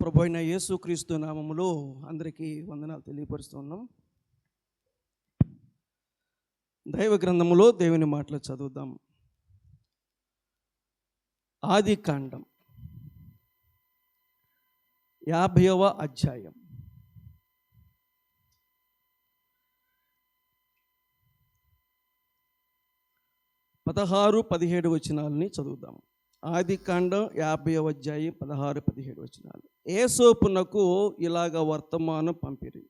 ప్రభు అయిన యేసుక్రీస్తు నామములో అందరికీ వందనాలు తెలియపరుస్తున్నాం. దైవ గ్రంథములో దేవుని మాటలు చదువుదాం. ఆది కాండం 50వ అధ్యాయం. పదహారు 17 వచనాలని చదువుదాం. ఆది కాండం 50వ అధ్యాయం 16-17 వచనాలు. యోసేపునకు ఇలాగ వర్తమానం పంపిరి: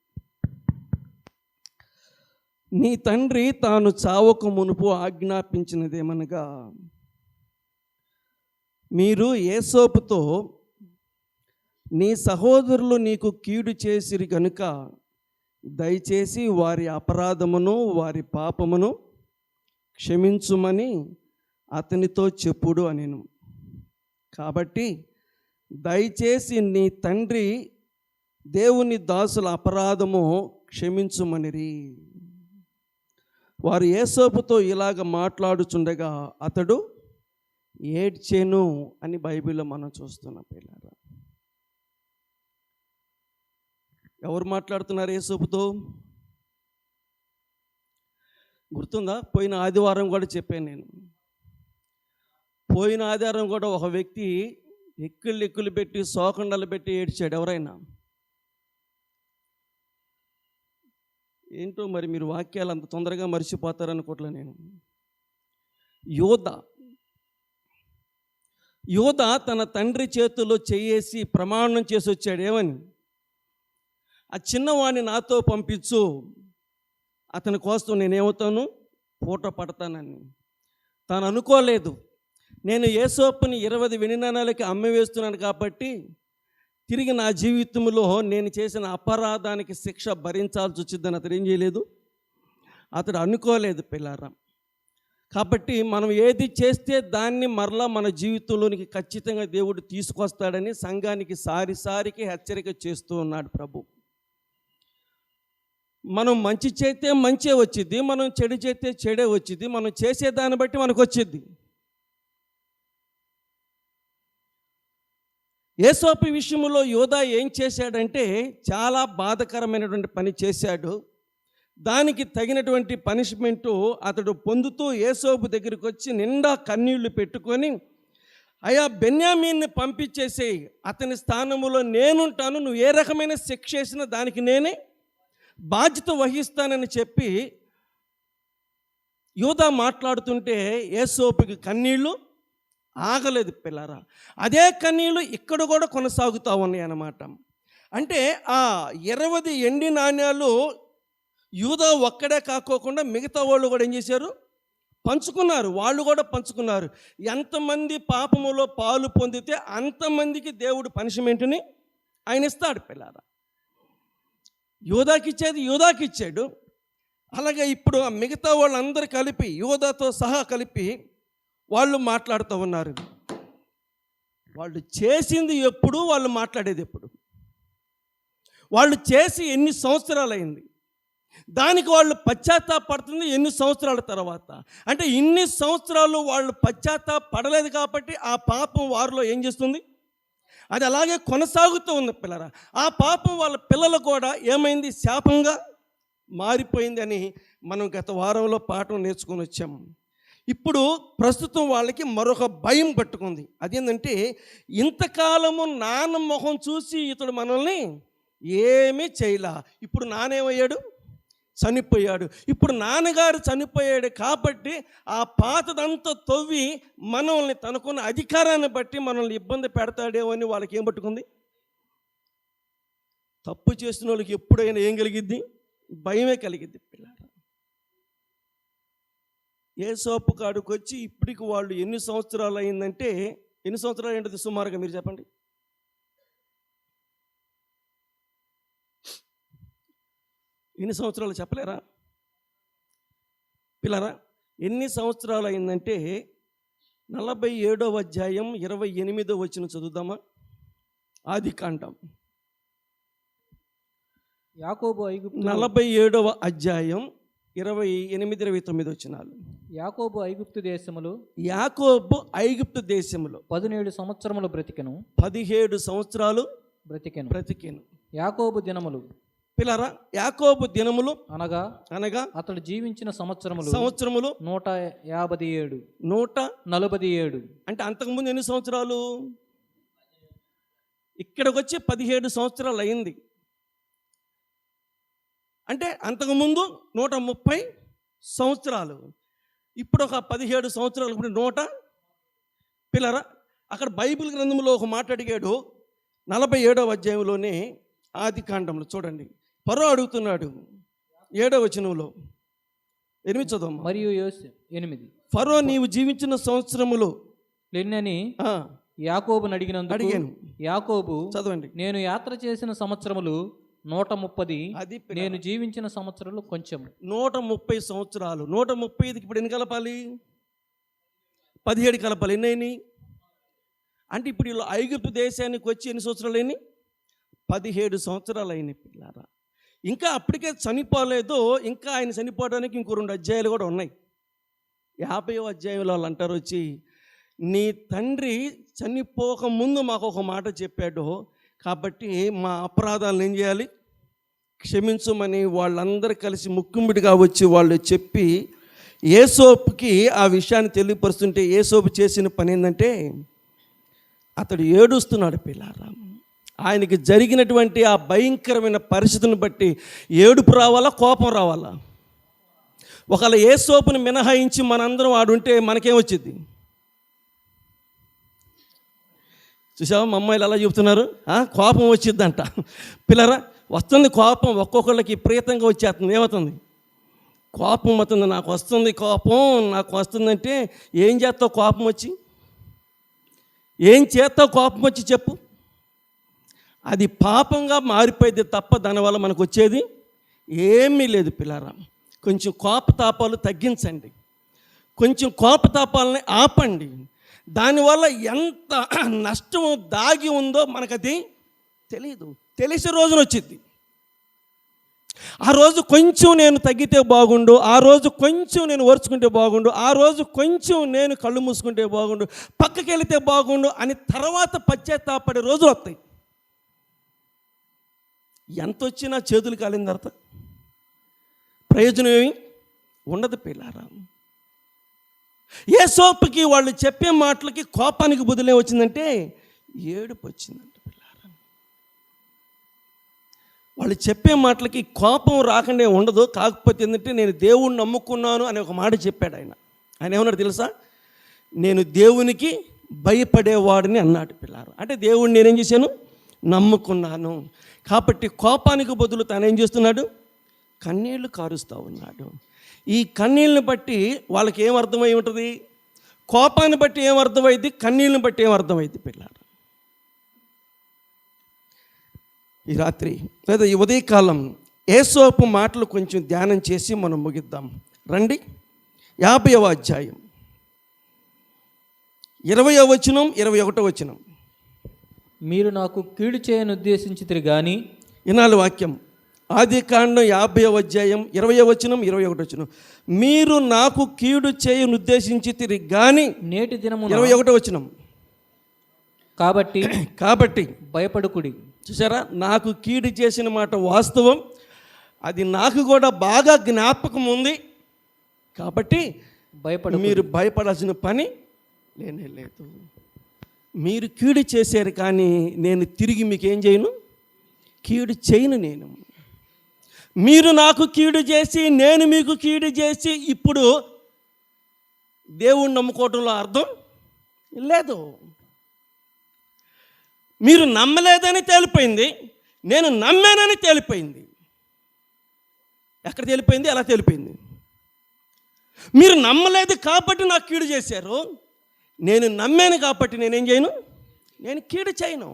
నీ తండ్రి తాను చావక మునుపు ఆజ్ఞాపించినదేమనగా, మీరు యోసేపుతో, నీ సహోదరులు నీకు కీడు చేసిరి గనుక దయచేసి వారి అపరాధమును వారి పాపమును క్షమించుమని అతనితో చెప్పుడు అనెను. కాబట్టి దయచేసి నీ తండ్రి దేవుని దాసుల అపరాధము క్షమించుమనిరి. వారు యోసేపుతో ఇలాగ మాట్లాడుచుండగా అతడు ఏడ్చెను అని బైబిల్లో మనం చూస్తున్నాం. పిల్లరా, ఎవరు మాట్లాడుతున్నారు యోసేపుతో? గుర్తుందా? పోయిన ఆదివారం కూడా చెప్పాను నేను. పోయిన ఆదివారం కూడా ఒక వ్యక్తి ఎక్కులు పెట్టి శోకండలు పెట్టి ఏడ్చాడు. ఎవరైనా ఏంటో మరి మీరు వాక్యాలు అంత తొందరగా మర్చిపోతారనుకోవట్లే నేను. యోధ తన తండ్రి చేతుల్లో చేయేసి ప్రమాణం చేసి వచ్చాడు. ఏమని? ఆ చిన్నవాడిని నాతో పంపించు, అతని కోసం నేనేమవుతాను, పూట పడతానని. తాను అనుకోలేదు, నేను యోసేపుని 20 వెండి నాణాలకి అమ్మివేస్తున్నాను కాబట్టి తిరిగి నా జీవితంలో నేను చేసిన అపరాధానికి శిక్ష భరించాల్సి వచ్చిందని అతడు ఏం చేయలేదు, అతడు అనుకోలేదు. పిల్లారా, కాబట్టి మనం ఏది చేస్తే దాన్ని మరలా మన జీవితంలోనికి ఖచ్చితంగా దేవుడు తీసుకొస్తాడని సంఘానికి సారికి హెచ్చరిక చేస్తూ ఉన్నాడు ప్రభు. మనం మంచి చేస్తే మంచే వచ్చింది, మనం చెడు చేస్తే చెడే వచ్చింది. మనం చేసే దాన్ని బట్టి మనకు వచ్చింది. యోసేపు విషయంలో యోధ ఏం చేశాడంటే చాలా బాధకరమైనటువంటి పని చేశాడు. దానికి తగినటువంటి పనిష్మెంటు అతడు పొందుతూ యోసేపు దగ్గరికి వచ్చి నిండా కన్నీళ్లు పెట్టుకొని, అయ్యా బెన్యామీన్ని పంపించేసేయి, అతని స్థానంలో నేనుంటాను, నువ్వు ఏ రకమైన శిక్ష చేసినా దానికి నేనే బాధ్యత వహిస్తానని చెప్పి యోధ మాట్లాడుతుంటే యోసేపుకి కన్నీళ్ళు ఆగలేదు. పిల్లరా, అదే కన్నీళ్ళు ఇక్కడ కూడా కొనసాగుతూ ఉన్నాయి అన్నమాట. అంటే ఆ 20 ఎండి నాణ్యాలు యూదా ఒక్కడే కాకోకుండా మిగతా వాళ్ళు కూడా ఏం చేశారు, పంచుకున్నారు. వాళ్ళు కూడా పంచుకున్నారు. ఎంతమంది పాపములో పాలు పొందితే అంతమందికి దేవుడు పనిష్మెంట్ని ఆయన ఇస్తాడు. పిల్లరా, యోధాకి ఇచ్చేది యోధాకి ఇచ్చాడు. అలాగే ఇప్పుడు ఆ మిగతా వాళ్ళందరూ కలిపి యోధాతో సహా కలిపి వాళ్ళు మాట్లాడుతూ ఉన్నారు. వాళ్ళు చేసింది ఎప్పుడు, వాళ్ళు మాట్లాడేది ఎప్పుడు, వాళ్ళు చేసి ఎన్ని సంవత్సరాలు అయింది, దానికి వాళ్ళు పశ్చాత్తాపడుతుంది ఎన్ని సంవత్సరాల తర్వాత. అంటే ఇన్ని సంవత్సరాలు వాళ్ళు పశ్చాత్తాపడలేదు కాబట్టి ఆ పాపం వారిలో ఏం చేస్తుంది, అది అలాగే కొనసాగుతూ ఉంది. పిల్లరా, ఆ పాపం వాళ్ళ పిల్లలు కూడా ఏమైంది, శాపంగా మారిపోయింది అని మనం గత వారంలో పాఠం నేర్చుకొని వచ్చాము. ఇప్పుడు ప్రస్తుతం వాళ్ళకి మరొక భయం పట్టుకుంది. అదేంటంటే, ఇంతకాలము నాన్న మొహం చూసి ఇతడు మనల్ని ఏమీ చేయలా, ఇప్పుడు నానేమయ్యాడు, చనిపోయాడు. ఇప్పుడు నాన్నగారు చనిపోయాడు కాబట్టి ఆ పాతదంతా తవ్వి మనల్ని తనకున్న అధికారాన్ని బట్టి మనల్ని ఇబ్బంది పెడతాడేమో అని వాళ్ళకి ఏం పట్టుకుంది. తప్పు చేసిన వాళ్ళకి ఎప్పుడైనా ఏం కలిగిద్ది, భయమే కలిగిద్ది. పిల్లలు, యోసేపు కాడికి వచ్చి ఇప్పటికి వాళ్ళు ఎన్ని సంవత్సరాలు అయిందంటే, ఎన్ని సంవత్సరాలు ఏంటది సుమారుగా మీరు చెప్పండి. ఎన్ని సంవత్సరాలు చెప్పలేరా పిల్లరా? ఎన్ని సంవత్సరాలు అయిందంటే 47వ అధ్యాయం 28వ వచనం చదువుదామా. ఆది కాండం యాకోబు ఐగుప్తు 47వ అధ్యాయం 28-29 వచనాలు. యాకోబు ఐగుప్తు దేశములో 17 సంవత్సరములు బ్రతికెను. 17 సంవత్సరాలు బ్రతికెను. యాకోబు దినములు పిల్లరా, యాకోబు దినములు అనగా అనగా అతడు జీవించిన సంవత్సరములు 157 147 అంటే అంతకుముందు ఎన్ని సంవత్సరాలు? ఇక్కడికి వచ్చి 17 సంవత్సరాలు అయింది. అంటే అంతకుముందు 130 సంవత్సరాలు, ఇప్పుడు ఒక 17 సంవత్సరాలు, ఇప్పుడు 100. పిల్లరా, అక్కడ బైబిల్ గ్రంథంలో ఒక మాట అడిగాడు 47వ అధ్యాయంలోనే, ఆది కాండంలో చూడండి. ఫరో అడుగుతున్నాడు 7వ వచనంలో, 8 చదువు. మరియు 8 ఫరో నీవు జీవించిన సంవత్సరములు ఎన్నని యాకోబును అడిగాను. యాకోబు చదవండి. నేను యాత్ర చేసిన సంవత్సరములు 130, అది నేను జీవించిన సంవత్సరాలు కొంచెం. 130 సంవత్సరాలు. 130కి ఇప్పుడు ఎన్ని కలపాలి? 17 కలపాలి. ఎన్ని అయినాయి? అంటే ఇప్పుడు వీళ్ళు ఐగుప్తు దేశానికి వచ్చి ఎన్ని సంవత్సరాలు అయినాయి? 17 సంవత్సరాలు అయినాయి పిల్లారా. ఇంకా అప్పటికే చనిపోలేదు, ఇంకా ఆయన చనిపోవడానికి ఇంకో 2 అధ్యాయాలు కూడా ఉన్నాయి. 50వ అధ్యాయంలో వాళ్ళు అంటారు వచ్చి, నీ తండ్రి చనిపోక ముందు మాకు ఒక మాట చెప్పాడు, కాబట్టి మా అపరాధాలను ఏం చేయాలి? క్షమించమని వాళ్ళందరూ కలిసి ముక్కుమిడిగా వచ్చి వాళ్ళు చెప్పి యేసోపుకి ఆ విషయాన్ని తెలియపరుస్తుంటే, యేసోపు చేసిన పని ఏంటంటే అతడు ఏడుస్తున్నాడు పిల్లారా. ఆయనకి జరిగినటువంటి ఆ భయంకరమైన పరిస్థితిని బట్టి ఏడుపు రావాలా, కోపం రావాలా? ఒకవేళ యేసోపుని మినహాయించి మనందరం ఆడుంటే మనకేమొచ్చింది? చూసావా మా అమ్మాయిలు అలా చెబుతున్నారు, కోపం వచ్చిద్దంట. పిల్లరా, వస్తుంది కోపం, ఒక్కొక్కళ్ళకి విపరీతంగా వచ్చేస్తుంది. ఏమవుతుంది? కోపం అవుతుంది. నాకు వస్తుంది కోపం, నాకు వస్తుందంటే ఏం చేస్తావు? కోపం వచ్చి ఏం చేస్తావు? కోపం వచ్చి చెప్పు. అది పాపంగా మారిపోయింది తప్ప దానివల్ల మనకు వచ్చేది ఏమీ లేదు పిల్లారా. కొంచెం కోపతాపాలు తగ్గించండి, కొంచెం కోపతాపాలని ఆపండి. దానివల్ల ఎంత నష్టం దాగి ఉందో మనకది తెలియదు. తెలిసే రోజున వచ్చింది. ఆ రోజు కొంచెం నేను తగ్గితే బాగుండు, ఆ రోజు కొంచెం నేను ఓర్చుకుంటే బాగుండు, ఆ రోజు కొంచెం నేను కళ్ళు మూసుకుంటే బాగుండు, పక్కకి వెళితే బాగుండు అని తర్వాత పశ్చాత్తాపడే రోజులు వస్తాయి. ఎంత వచ్చినా చేతులు కాలిన తర్వాత ప్రయోజనం ఏమి ఉండదు పిల్లారా. యేసోపుకి వాళ్ళు చెప్పే మాటలకి కోపానికి బదులే వచ్చిందంటే ఏడుపు వచ్చిందంట పిల్లారా. వాళ్ళు చెప్పే మాటలకి కోపం రాకుండా ఉండదు. కాకపోతే ఏంటంటే నేను దేవుణ్ణి నమ్ముకున్నాను అనే ఒక మాట చెప్పాడు ఆయన. ఆయన ఏమన్నాడు తెలుసా? నేను దేవునికి భయపడేవాడిని అన్నాడు పిల్లారా. అంటే దేవుణ్ణి నేనేం చేశాను? నమ్ముకున్నాను. కాబట్టి కోపానికి బదులు తను ఏం చేస్తున్నాడు? కన్నీళ్లు కారుస్తూ ఉన్నాడు. ఈ కన్నీళ్ళని బట్టి వాళ్ళకి ఏం అర్థమై ఉంటుంది? కోపాన్ని బట్టి ఏం అర్థమైంది? కన్నీళ్ళని బట్టి ఏం అర్థమైంది పిల్లారా? ఈ రాత్రి లేదా ఈ ఉదయకాలం యేసోపు మాటలు కొంచెం ధ్యానం చేసి మనం ముగిద్దాం రండి. 50వ అధ్యాయం 20వ వచనం 21వ వచనం. మీరు నాకు కీడు చేయను ఉద్దేశించితిరి గాని, ఇనాలి వాక్యం, ఆది కాండం 50వ అధ్యాయం 20వ వచనం 21వ వచనం. మీరు నాకు కీడు చేయను ఉద్దేశించితిరి గాని, నేటి దినము 21వ వచనం. కాబట్టి భయపడుకుడి. చూసారా, నాకు కీడు చేసిన మాట వాస్తవం, అది నాకు కూడా బాగా జ్ఞాపకం ఉంది. కాబట్టి మీరు భయపడాల్సిన పని లేనే లేదు. మీరు కీడు చేశారు కానీ నేను తిరిగి మీకు ఏం చేయను? కీడు చేయను. నేను మీరు నాకు కీడు చేసి నేను మీకు కీడు చేసి ఇప్పుడు దేవుణ్ణి నమ్ముకోవడంలో అర్థం లేదు. మీరు నమ్మలేదని తేలిపోయింది, నేను నమ్మానని తేలిపోయింది. ఎక్కడ తేలిపోయింది? ఎలా తేలిపోయింది? మీరు నమ్మలేదు కాబట్టి నాకు కీడు చేశారు, నేను నమ్మాను కాబట్టి నేనేం చేయను? నేను కీడు చేయను.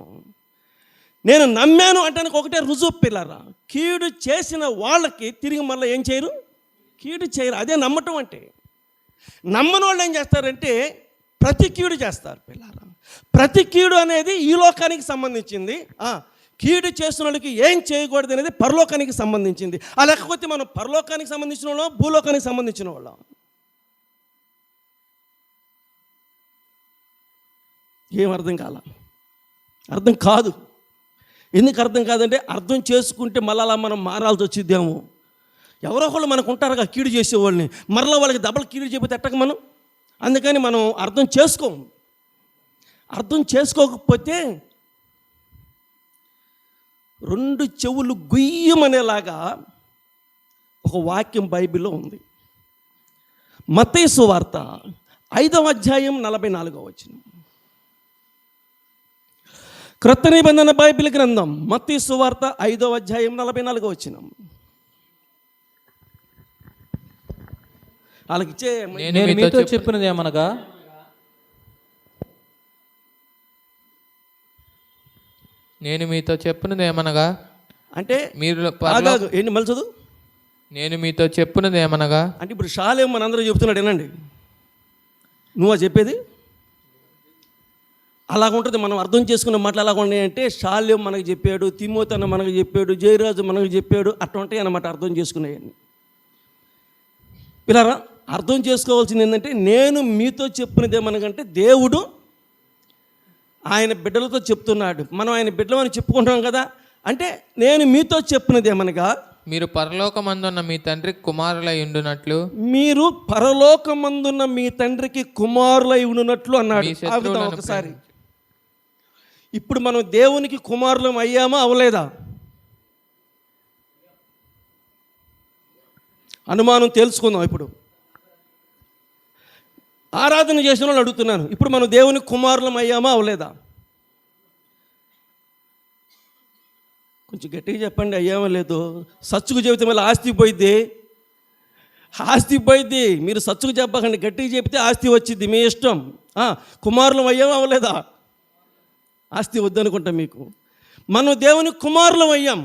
నేను నమ్మాను అంటానికి ఒకటే రుజువు పిల్లరా. కీడు చేసిన వాళ్ళకి తిరిగి మళ్ళీ ఏం చేయరు? కీడు చేయరు. అదే నమ్మటం అంటే. నమ్మని వాళ్ళు ఏం చేస్తారంటే ప్రతి కీడు చేస్తారు పిల్లరా. ప్రతి కీడు అనేది ఈ లోకానికి సంబంధించింది. కీడు చేసిన వాళ్ళకి ఏం చేయకూడదు అనేది పరలోకానికి సంబంధించింది. లేకపోతే మనం పరలోకానికి సంబంధించిన వాళ్ళం, భూలోకానికి సంబంధించిన వాళ్ళం. ఏం అర్థం కాల? అర్థం కాదు. ఎందుకు అర్థం కాదంటే అర్థం చేసుకుంటే మళ్ళీ అలా మనం మారాల్సి వచ్చిద్దేమో. ఎవరో ఒకళ్ళు మనకు ఉంటారుగా కీడు చేసేవాళ్ళని, మరలా వాళ్ళకి డబల్ కీడు చెప్పితే ఎట్టక మనం. అందుకని మనం అర్థం చేసుకోం. అర్థం చేసుకోకపోతే రెండు చెవులు గుయ్యమనేలాగా ఒక వాక్యం బైబిల్లో ఉంది. మత్తయి సువార్త 5వ అధ్యాయం 44వ వచనం. క్రొత్త నిబంధన బైబిల్ గ్రంథం మత్తయి సువార్త 5వ అధ్యాయం 44వ వచనం. వాళ్ళకి ఇచ్చే నేను మీతో చెప్పినది ఏమనగా, నేను మీతో చెప్పినది ఏమనగా అంటే మీరు ఏంటి మళ్ళీ చదువు. నేను మీతో చెప్పినది ఏమనగా అంటే ఇప్పుడు షాలేం మనందరూ చెప్తున్నాడు ఏనండి, నువ్వు చెప్పేది అలాగుంటుంది. మనం అర్థం చేసుకున్న మాటలు ఎలాగ ఉన్నాయంటే షాలేం మనకు చెప్పాడు, తిమోతి అన్న మనకు చెప్పాడు, జయరాజు మనకు చెప్పాడు, అట్లా ఉంటాయి అన్నమాట అర్థం చేసుకునేవన్నీ. పిల్లరా, అర్థం చేసుకోవాల్సింది ఏంటంటే నేను మీతో చెప్పినది ఏమనగంటే దేవుడు ఆయన బిడ్డలతో చెప్తున్నాడు. మనం ఆయన బిడ్డలని చెప్పుకుంటాం కదా. అంటే నేను మీతో చెప్పినది ఏమనగా, మీరు పరలోకమందున్న మీ తండ్రికి కుమారులై ఉండునట్లు, మీరు పరలోకమందున్న మీ తండ్రికి కుమారులై ఉండునట్లు అన్నాడు. ఆగుతాం ఒకసారి. ఇప్పుడు మనం దేవునికి కుమారులం అయ్యామా అవలేదా? అనుమానం తెలుసుకుందాం. ఇప్పుడు ఆరాధన చేసిన వాళ్ళు అడుగుతున్నాను, ఇప్పుడు మనం దేవునికి కుమారులం అయ్యామా అవలేదా? కొంచెం గట్టిగా చెప్పండి, అయ్యామో లేదు. సచ్చుకు చెబితే మళ్ళీ ఆస్తి పోయిద్ది, ఆస్తి పోయిద్ది. మీరు సచ్చుకు చెప్పకండి, గట్టిగా చెప్తే ఆస్తి వచ్చింది, మీ ఇష్టం. కుమారులం అయ్యామా అవలేదా? ఆస్తి వద్దనుకుంటా మీకు. మనం దేవుని కుమారులం అయ్యాం.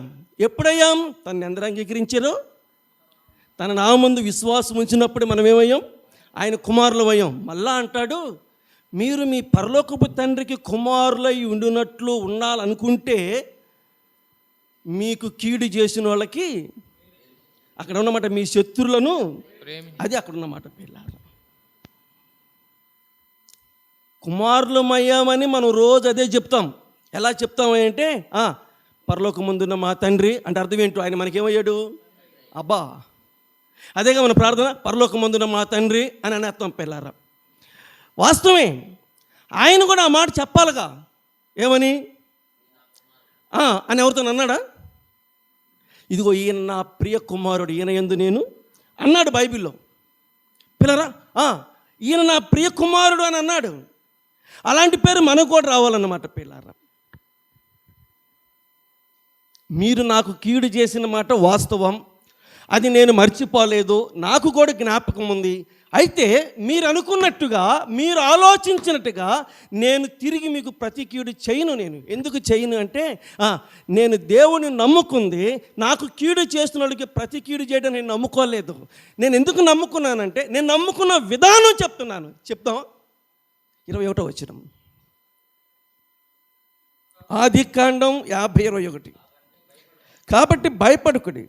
ఎప్పుడయ్యాం? తను ఎందరూ అంగీకరించారో, తన నామందు విశ్వాసం ఉంచినప్పుడు మనం ఏమయ్యాం? ఆయన కుమారులు అయ్యాం. మళ్ళా అంటాడు, మీరు మీ పరలోకపు తండ్రికి కుమారులై ఉండునట్లు ఉండాలనుకుంటే మీకు కీడు చేసిన వాళ్ళకి, అక్కడ ఉన్నమాట మీ శత్రువులను, అది అక్కడ ఉన్నమాట పిల్లలు. కుమారులమయ్యామని మనం రోజు అదే చెప్తాం. ఎలా చెప్తామంటే పరలోకమందున్న మా తండ్రి అంటే అర్థం ఏంటో, ఆయన మనకేమయ్యాడు? అబ్బా. అదేగా మన ప్రార్థన, పరలోకమందున్న మా తండ్రి అని అనేస్తాం పిల్లారా. వాస్తవమే, ఆయన కూడా ఆ మాట చెప్పాలిగా. ఏమని అని ఎవరితో అన్నాడా? ఇదిగో ఈయన నా ప్రియ కుమారుడు, ఈయన యందు నేను అన్నాడు బైబిల్లో. పిల్లరా, ఈయన నా ప్రియ కుమారుడు అని అన్నాడు. అలాంటి పేరు మనకు కూడా రావాలన్నమాట పిల్లారా. మీరు నాకు కీడు చేసిన మాట వాస్తవం, అది నేను మర్చిపోలేదు, నాకు కూడా జ్ఞాపకం ఉంది. అయితే మీరు అనుకున్నట్టుగా, మీరు ఆలోచించినట్టుగా నేను తిరిగి మీకు ప్రతి కీడు చేయను. నేను ఎందుకు చేయను అంటే, నేను దేవుని నమ్ముకుంది, నాకు కీడు చేస్తున్నోడికి ప్రతి కీడు చేయడం నేను నమ్ముకోలేదు. నేను ఎందుకు నమ్ముకున్నానంటే, నేను నమ్ముకున్న విధానం చెప్తున్నాను. చెప్తాం. 21వ వచనం, ఆదికాండం 50:21. కాబట్టి భయపడకుడి,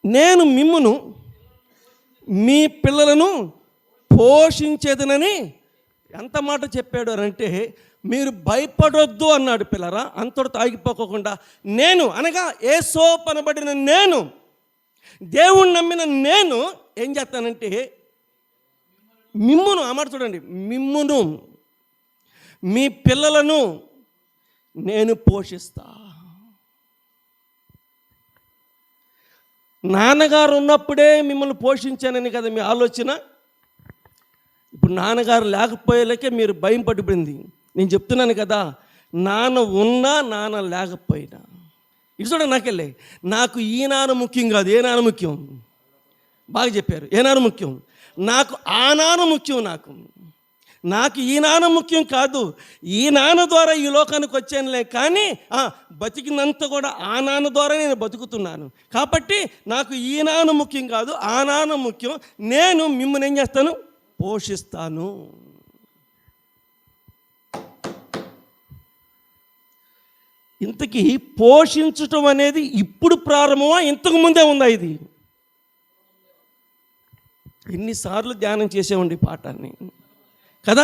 నేను మిమ్మును మీ పిల్లలను పోషించేదనని ఎంత మాట చెప్పాడు అని అంటే, మీరు భయపడొద్దు అన్నాడు పిల్లరా. అంతటితో ఆగిపోకుండా, నేను అనగా యేసోపనబడిన నేను, దేవుణ్ణి నమ్మిన నేను ఏం చేస్తానంటే, మిమ్మును, ఆ మాట చూడండి, మిమ్మును మీ పిల్లలను నేను పోషిస్తా. నాన్నగారు ఉన్నప్పుడే మిమ్మల్ని పోషించానని కదా మీ ఆలోచన. ఇప్పుడు నాన్నగారు లేకపోయేలాకే మీరు భయం పడిపోయింది. నేను చెప్తున్నాను కదా, నాన్న ఉన్నా నాన్న లేకపోయినా, ఇటు చూడండి, నాకెళ్ళే నాకు ఈ నాన్న ముఖ్యం కాదు. ఏ నాన్న ముఖ్యం? బాగా చెప్పారు. ఏ నాన్న ముఖ్యం? నాకు ఆ నాన్న ముఖ్యం. నాకు ఈ నాన్న ముఖ్యం కాదు. ఈ నాన్న ద్వారా ఈ లోకానికి వచ్చానులే, కానీ బతికినంత కూడా ఆ నాన్న ద్వారా నేను బతుకుతున్నాను. కాబట్టి నాకు ఈ నాన్న ముఖ్యం కాదు, ఆ నాన్న ముఖ్యం. నేను మిమ్మల్ని ఏం చేస్తాను? పోషిస్తాను. ఇంతకీ పోషించటం అనేది ఇప్పుడు ప్రారంభమా, ఇంతకు ముందే ఉందా? ఇది ఎన్నిసార్లు ధ్యానం చేసేవండి పాఠాన్ని కదా.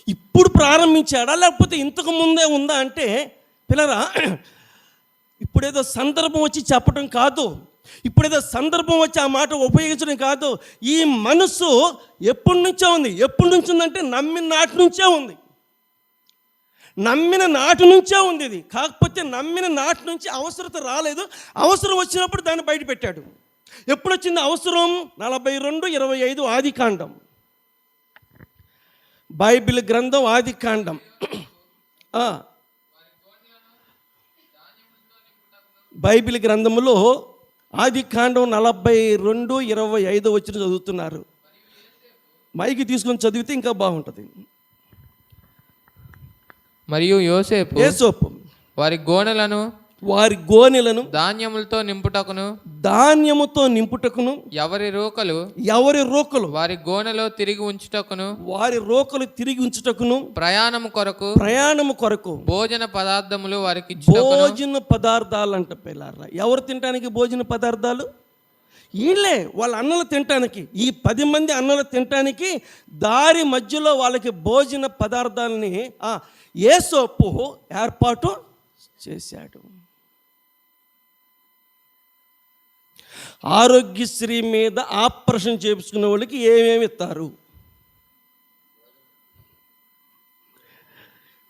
ఇప్పుడు ప్రారంభించాడా లేకపోతే ఇంతకు ముందే ఉందా అంటే, పిల్లరా, ఇప్పుడేదో సందర్భం వచ్చి చెప్పడం కాదు, ఇప్పుడేదో సందర్భం వచ్చి ఆ మాట ఉపయోగించడం కాదు. ఈ మనసు ఎప్పటి నుంచో ఉంది. ఎప్పటి నుంచి ఉందంటే నమ్మిన నాటి నుంచే ఉంది. నమ్మిన నాటి నుంచే ఉంది ఇది. కాకపోతే నమ్మిన నాటి నుంచి అవసరత రాలేదు. అవసరం వచ్చినప్పుడు దాన్ని బయట పెట్టాడు. ఎప్పుడు వచ్చింది అవసరం? 42:25 ఆదికాండం, బైబిల్ గ్రంథం ఆదికాండం. బైబిల్ గ్రంథంలో ఆదికాండం 42:25 వచ్చిన చదువుతున్నారు. మైకి తీసుకొని చదివితే ఇంకా బాగుంటుంది. మరియు యోసేపు వారి గోనెలను ధాన్యములతో నింపుటకును ఎవరి రోకలు వారి గోనెలో తిరిగి ఉంచుటకును ప్రయాణము కొరకు భోజన పదార్థములు వారికి భోజన పదార్థాలు అంట పిల్లారా. ఎవరు తినడానికి భోజన పదార్థాలు? వీళ్ళే, వాళ్ళ అన్నలు తినటానికి. ఈ 10 మంది అన్నలు తినటానికి దారి మధ్యలో వాళ్ళకి భోజన పదార్థాలని యోసేపు ఏర్పాటు చేశాడు. ఆరోగ్యశ్రీ మీద ఆపరేషన్ చేయించుకునే వాళ్ళకి ఏమేమి ఇస్తారు?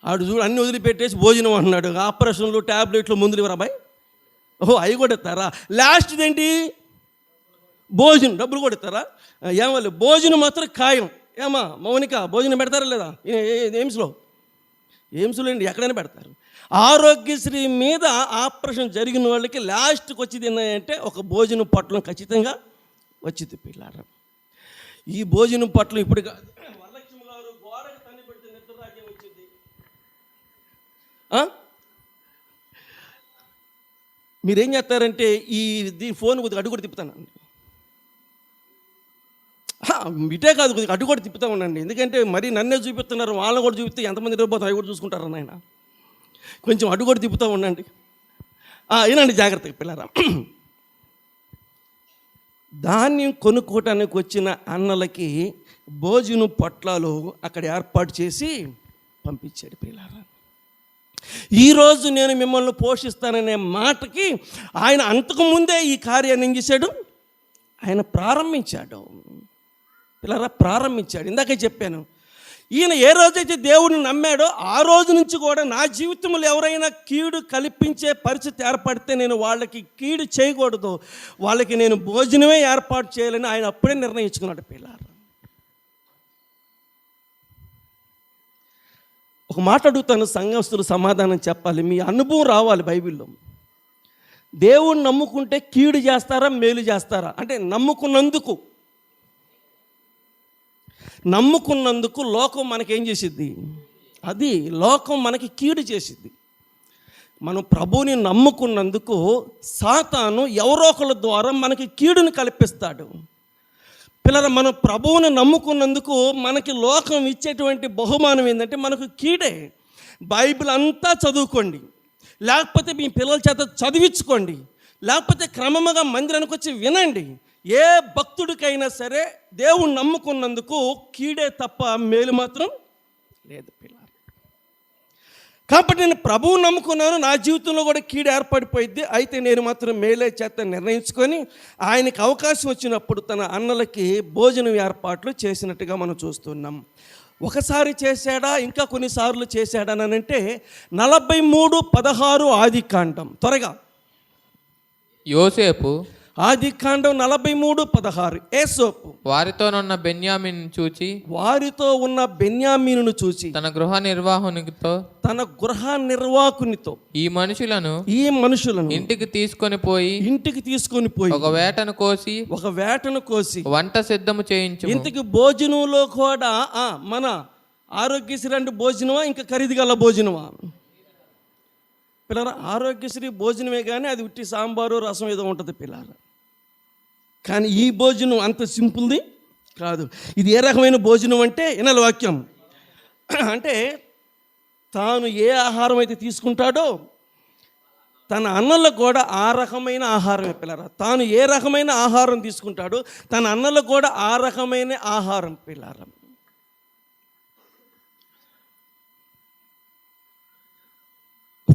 ఆడు చూడు, అన్ని వదిలిపెట్టేసి భోజనం అంటున్నాడు. ఆపరేషన్లు, ట్యాబ్లెట్లు, ముందులు ఇవ్వరా బాయ్? అవి కూడా ఇస్తారా? లాస్ట్ది ఏంటి? భోజనం. డబ్బులు కూడా ఇస్తారా? ఏమో భోజనం మాత్రం ఖాయం. ఏమా మౌనిక, భోజనం పెడతారా లేదా? ఎయిమ్స్లో అండి, ఎక్కడైనా పెడతారు. ఆరోగ్యశ్రీ మీద ఆపరేషన్ జరిగిన వాళ్ళకి లాస్ట్కి వచ్చింది ఏంటంటే ఒక భోజనం పొట్లం ఖచ్చితంగా వచ్చింది పిల్లారా. ఈ భోజనం పొట్లం ఇప్పుడు వరలక్ష్మి గారు గోడకి తన్ని పెడితే నిద్ర రాజ్యం వచ్చింది. మీరేం చేస్తారంటే ఈ ఫోన్ కొద్దిగా అడ్డు కూడా తిప్పుతాను. ఇటే కాదు, కొద్దిగా అడ్డు కూడా తిప్పుతూ ఉండండి. ఎందుకంటే మరీ నన్నే చూపిస్తున్నారు, వాళ్ళని కూడా చూపిస్తే ఎంతమంది నిద్రపోతారు అవి కూడా చూసుకుంటారు నాయన. కొంచెం అడ్డు కూడా తిప్పుతూ ఉండండి. ఏనండి జాగ్రత్తగా పిల్లరా. ధాన్యం కొనుక్కోవటానికి వచ్చిన అన్నలకి భోజనం పొట్లాలు అక్కడ ఏర్పాటు చేసి పంపించాడు పిల్లరా. ఈరోజు నేను మిమ్మల్ని పోషిస్తాననే మాటకి ఆయన అంతకుముందే ఈ కార్యాన్ని ఏం చేశాడు? ఆయన ప్రారంభించాడు పిల్లరా, ప్రారంభించాడు. ఇందాకే చెప్పాను, ఈయన ఏ రోజైతే దేవుడిని నమ్మాడో ఆ రోజు నుంచి కూడా నా జీవితంలో ఎవరైనా కీడు కల్పించే పరిస్థితి ఏర్పడితే నేను వాళ్ళకి కీడు చేయకూడదు, వాళ్ళకి నేను భోజనమే ఏర్పాటు చేయాలని ఆయన అప్పుడే నిర్ణయించుకున్నాడు పిల్లారా. ఒక మాట అడుగుతాను, సంఘస్థులు సమాధానం చెప్పాలి, మీ అనుభవం రావాలి. బైబిల్లో దేవుణ్ణి నమ్ముకుంటే కీడు చేస్తారా మేలు చేస్తారా? అంటే నమ్ముకున్నందుకు లోకం మనకేం చేసిద్ది? అది లోకం మనకి కీడు చేసిద్ది. మనం ప్రభువుని నమ్ముకున్నందుకు సాతాను ఎవరో ఒకళ్ళ ద్వారా మనకి కీడుని కల్పిస్తాడు. పిల్లలు, మనం ప్రభువుని నమ్ముకున్నందుకు మనకి లోకం ఇచ్చేటువంటి బహుమానం ఏంటంటే మనకు కీడే. బైబిల్ అంతా చదువుకోండి, లేకపోతే మీ పిల్లల చేత చదివించుకోండి, లేకపోతే క్రమముగా మందిరానికి వచ్చి వినండి. ఏ భక్తుడికైనా సరే దేవుణ్ణి నమ్ముకున్నందుకు కీడే తప్ప మేలు మాత్రం లేదు పిల్లలు. కాబట్టి నేను ప్రభువుని నమ్ముకున్నాను, నా జీవితంలో కూడా కీడు ఏర్పడిపోయింది. అయితే నేను మాత్రం మేలే చేత నిర్ణయించుకొని ఆయనకి అవకాశం వచ్చినప్పుడు తన అన్నలకి భోజనం ఏర్పాట్లు చేసినట్టుగా మనం చూస్తున్నాం. ఒకసారి చేశాడా, ఇంకా కొన్నిసార్లు చేశాడా అని అంటే 43:16 ఆదికాండం. త్వరగా యోసేపు ఆదికాండం 43:16. యోసేపు వారితో ఉన్న బెన్యామీనును చూచి తన గృహ నిర్వాహకునితో ఈ మనుషులను ఇంటికి తీసుకొని పోయి ఒక వేటను కోసి వంట సిద్ధము చేయించు. ఇంటికి భోజనంలో కూడా మన ఆరోగ్యశ్రీ అంటే భోజనమా, ఇంకా ఖరీదు గల భోజనమా పిల్లరా? ఆరోగ్యశ్రీ భోజనమే, కానీ అది ఉట్టి సాంబారు రసం ఏదో ఉంటుంది పిల్లరా. కానీ ఈ భోజనం అంత సింపుల్ది కాదు. ఇది ఏ రకమైన భోజనం అంటే వినాలి వాక్యం. అంటే తాను ఏ ఆహారం అయితే తీసుకుంటాడో తన అన్నలకు కూడా ఆ రకమైన ఆహారమే పిల్లరా. తాను ఏ రకమైన ఆహారం తీసుకుంటాడో తన అన్నలకు కూడా ఆ రకమైన ఆహారం పిల్లరా.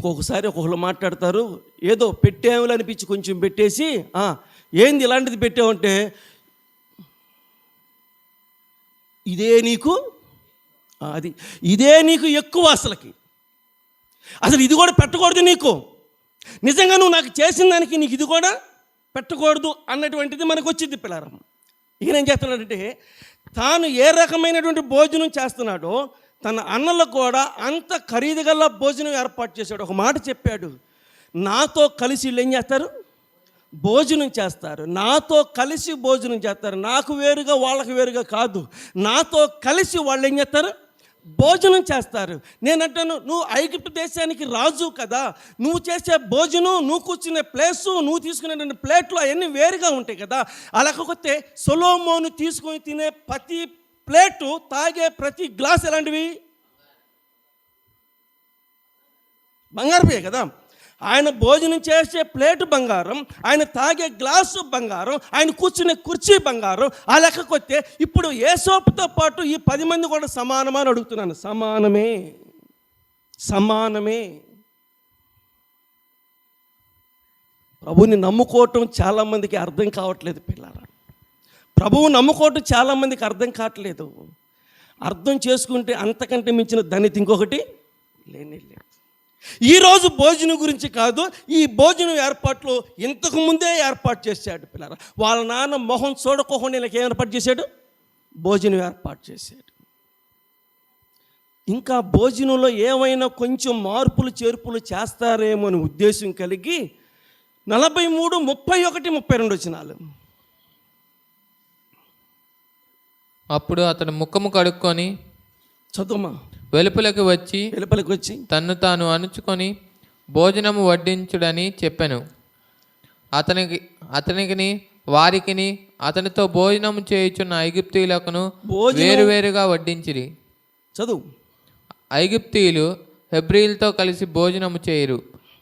ఒక్కొక్కసారి ఒక్కొక్కరు మాట్లాడతారు, ఏదో పెట్టేములు అనిపించి కొంచెం పెట్టేసి ఏంది ఇలాంటిది పెట్టావంటే ఇదే నీకు ఇదే నీకు ఎక్కువ. అసలు ఇది కూడా పెట్టకూడదు నీకు, నిజంగా నువ్వు నాకు చేసిన దానికి నీకు ఇది కూడా పెట్టకూడదు అన్నటువంటిది మనకు వచ్చింది పిల్లారం. ఈయన ఏం చేస్తున్నాడంటే తాను ఏ రకమైనటువంటి భోజనం చేస్తున్నాడో తన అన్నలకు కూడా అంత ఖరీదు గల భోజనం ఏర్పాటు చేశాడు. ఒక మాట చెప్పాడు, నాతో కలిసి వీళ్ళు ఏం చేస్తారు, భోజనం చేస్తారు. నాతో కలిసి భోజనం చేస్తారు, నాకు వేరుగా వాళ్ళకి వేరుగా కాదు, నాతో కలిసి వాళ్ళు ఏం చేస్తారు, భోజనం చేస్తారు. నేనంటాను, నువ్వు ఐగుప్తు దేశానికి రాజు కదా, నువ్వు చేసే భోజనం, నువ్వు కూర్చునే ప్లేసు, నువ్వు తీసుకునే ప్లేట్లు అవన్నీ వేరుగా ఉంటాయి కదా. అలాగకపోతే సొలొమోను తీసుకొని తినే ప్రతి ప్లేటు, తాగే ప్రతి గ్లాస్ ఎలాంటివి, బంగారమే కదా. ఆయన భోజనం చేసే ప్లేటు బంగారం, ఆయన తాగే గ్లాసు బంగారం, ఆయన కూర్చునే కుర్చీ బంగారం. ఆ లెక్కకొస్తే ఇప్పుడు యేసోపుతో పాటు ఈ 10 మంది కూడా సమానమని అడుగుతున్నాను. సమానమే. ప్రభువుని నమ్ముకోవటం చాలామందికి అర్థం కావట్లేదు పిల్లరా. ప్రభువు నమ్ముకోవటం చాలామందికి అర్థం కావట్లేదు. అర్థం చేసుకుంటే అంతకంటే మించిన ధన్యత ఇంకొకటి లేనే లేదు. ఈరోజు భోజనం గురించి కాదు, ఈ భోజనం ఏర్పాట్లు ఇంతకు ముందే ఏర్పాటు చేశాడు పిల్లరా. వాళ్ళ నాన్న మొహం చూడకోకుండా వీళ్ళకి ఏం ఏర్పాటు చేశాడు, భోజనం ఏర్పాటు చేశాడు. ఇంకా భోజనంలో ఏమైనా కొంచెం మార్పులు చేర్పులు చేస్తారేమో అని ఉద్దేశం కలిగి 43, 31, 32 వచనాలు. అప్పుడు అతను ముఖము కడుక్కొని చదువుమా. వెలుపలికి వచ్చి తన్ను తాను అణుచుకొని భోజనము వడ్డించుడని చెప్పాను. అతనికి వారికిని అతనితో భోజనము చేయుచున్న ఐగుప్తీయులకును వేరువేరుగా వడ్డించిరి. చదువు. ఐగుప్తీయులు హెబ్రీలతో కలిసి భోజనము చేయరు,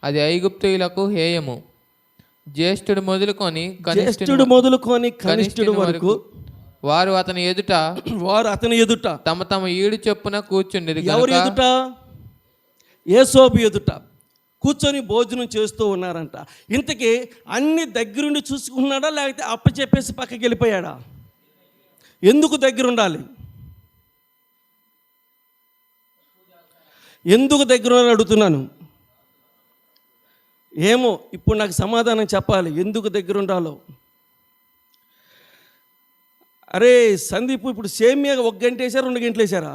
అది ఐగుప్తీయులకు హేయము. జ్యేష్ఠుడు మొదలుకొని కనిష్ఠుడు వరకు వారు అతని ఎదుట తమ ఈడు చొప్పున కూర్చుండిరి. ఎవరు ఎదుట? యేసోబు ఎదుట కూర్చొని భోజనం చేస్తూ ఉన్నారంట. ఇంతకీ అన్ని దగ్గరుండి చూసుకున్నాడా, లేకపోతే అప్పచెప్పేసి పక్కకి వెళ్ళిపోయాడా? ఎందుకు దగ్గరుండాలి? ఎందుకు దగ్గర అడుగుతున్నాను. ఏమో ఇప్పుడు నాకు సమాధానం చెప్పాలి, ఎందుకు దగ్గర ఉండాలో. అరే సందీప్, ఇప్పుడు సేమియా 1 గంట వేసారా 2 గంటలు వేసారా?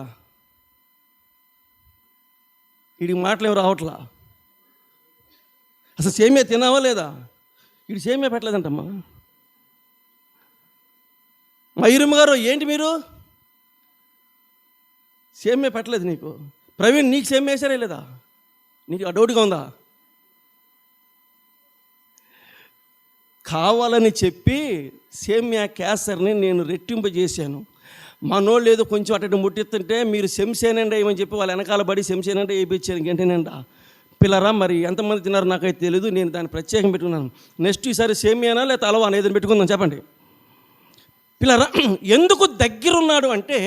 వీడికి మాటలు ఏమి రావట్లా. అసలు సేమియా తినావా లేదా? వీడు సేమియా పెట్టలేదంటమ్మా. మా ఇరుమ్మ గారు, ఏంటి మీరు సేమియా పెట్టలేదు నీకు? ప్రవీణ్, నీకు సేమియా వేసారా లేదా? నీకు ఆ డౌట్గా ఉందా? కావాలని చెప్పి సేమియా కేసర్ని నేను రెట్టింపజేశాను. మనోళ్ళు ఏదో కొంచెం అటు ముట్టిస్తుంటే మీరు శంసేనండి ఏమని చెప్పి వాళ్ళ వెనకాల పడి శంసేనంటే వేయించాను గంటేనండా. పిల్లరా, మరి ఎంతమంది తిన్నారో నాకైతే తెలియదు, నేను దాన్ని ప్రత్యేకం పెట్టుకున్నాను. నెక్స్ట్ ఈసారి సేమియానా లేకపోతే అలవానా ఏదైనా పెట్టుకుందాం చెప్పండి. పిల్లరా, ఎందుకు దగ్గరున్నాడు అంటే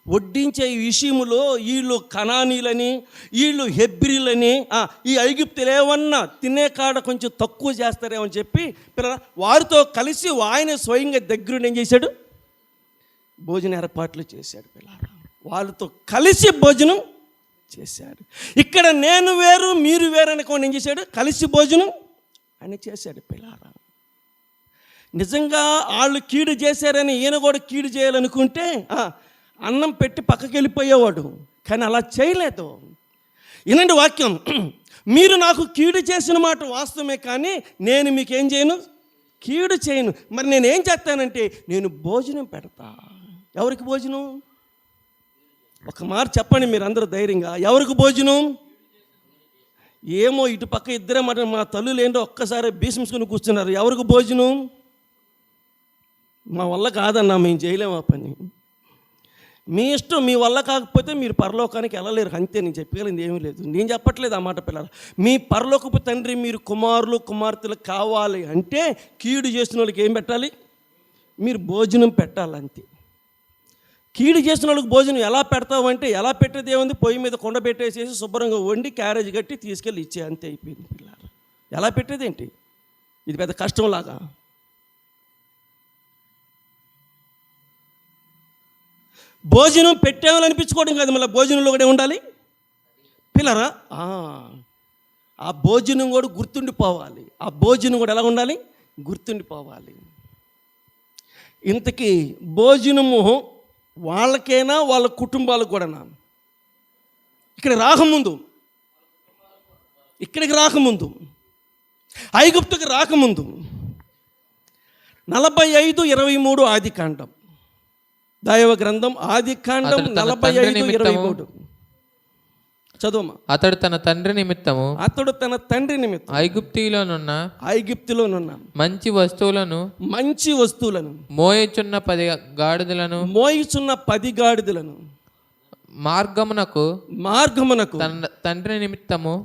వడ్డించే విషయంలో వీళ్ళు కనానీలని, వీళ్ళు హెబ్రీలని, ఈ ఐగుప్తులు ఏమన్నా తినే కాడ కొంచెం తక్కువ చేస్తారేమని చెప్పి పిల్లరా వారితో కలిసి ఆయన స్వయంగా దగ్గరుండి ఏం చేశాడు, భోజన ఏర్పాట్లు చేశాడు. పిల్లరా వాళ్ళతో కలిసి భోజనం చేశాడు. ఇక్కడ నేను వేరు మీరు వేరు అనుకోండి, ఏం చేశాడు, కలిసి భోజనం అని చేశాడు. పిల్లరా నిజంగా వాళ్ళు కీడు చేశారని ఈయన కూడా కీడు చేయాలనుకుంటే అన్నం పెట్టి పక్కకి వెళ్ళిపోయేవాడు, కానీ అలా చేయలేదు. వినండి వాక్యం, మీరు నాకు కీడు చేసిన మాట వాస్తవమే, కానీ నేను మీకేం చేయను, కీడు చేయను. మరి నేనేం చేస్తానంటే నేను భోజనం పెడతా. ఎవరికి భోజనం? ఒక మాట చెప్పండి మీరు అందరూ ధైర్యంగా, ఎవరికి భోజనం? ఏమో ఇటు పక్క ఇద్దరే మాట, మా తల్లులు ఏంటో ఒక్కసారి భీష్మించుకుని కూర్చున్నారు. ఎవరికి భోజనం? మా వల్ల కాదన్నా, మేము చేయలేము ఆ పని. మీ ఇష్టం, మీ వల్ల కాకపోతే మీరు పరలోకానికి వెళ్ళలేరు, అంతే. నేను చెప్పగలిగింది ఏమీ లేదు. నేను చెప్పట్లేదు ఆ మాట పిల్లలు. మీ పరలోకపు తండ్రి మీరు కుమారులు కుమార్తెలు కావాలి అంటే కీడు చేసిన వాళ్ళకి ఏం పెట్టాలి, మీరు భోజనం పెట్టాలి, అంతే. కీడు చేసిన వాళ్ళకి భోజనం ఎలా పెడతావు అంటే, ఎలా పెట్టేది ఏముంది, పొయ్యి మీద కొండ పెట్టేసేసి శుభ్రంగా వండి క్యారేజ్ కట్టి తీసుకెళ్ళి ఇచ్చే, అంతే అయిపోయింది పిల్లలు. ఎలా పెట్టేది ఏంటి, ఇది పెద్ద కష్టంలాగా. భోజనం పెట్టామని అనిపించుకోవడం కాదు, మళ్ళీ భోజనంలో కూడా ఉండాలి పిల్లరా. ఆ భోజనం కూడా గుర్తుండిపోవాలి. ఆ భోజనం కూడా ఎలా ఉండాలి, గుర్తుండిపోవాలి. ఇంతకీ భోజనము వాళ్ళకైనా వాళ్ళ కుటుంబాలకు కూడానా? ఇక్కడికి రాకముందు ఐగుప్తుకి రాకముందు 45:23 ఆదికాండం, దైవ గ్రంథం ఆదికాండం 45:23 చదువుమా. అతడు తన తండ్రి నిమిత్తము ఐగుప్తులోనున్న మంచి వస్తువులను మోయుచున్న 10 గాడిదలను మార్గమునకు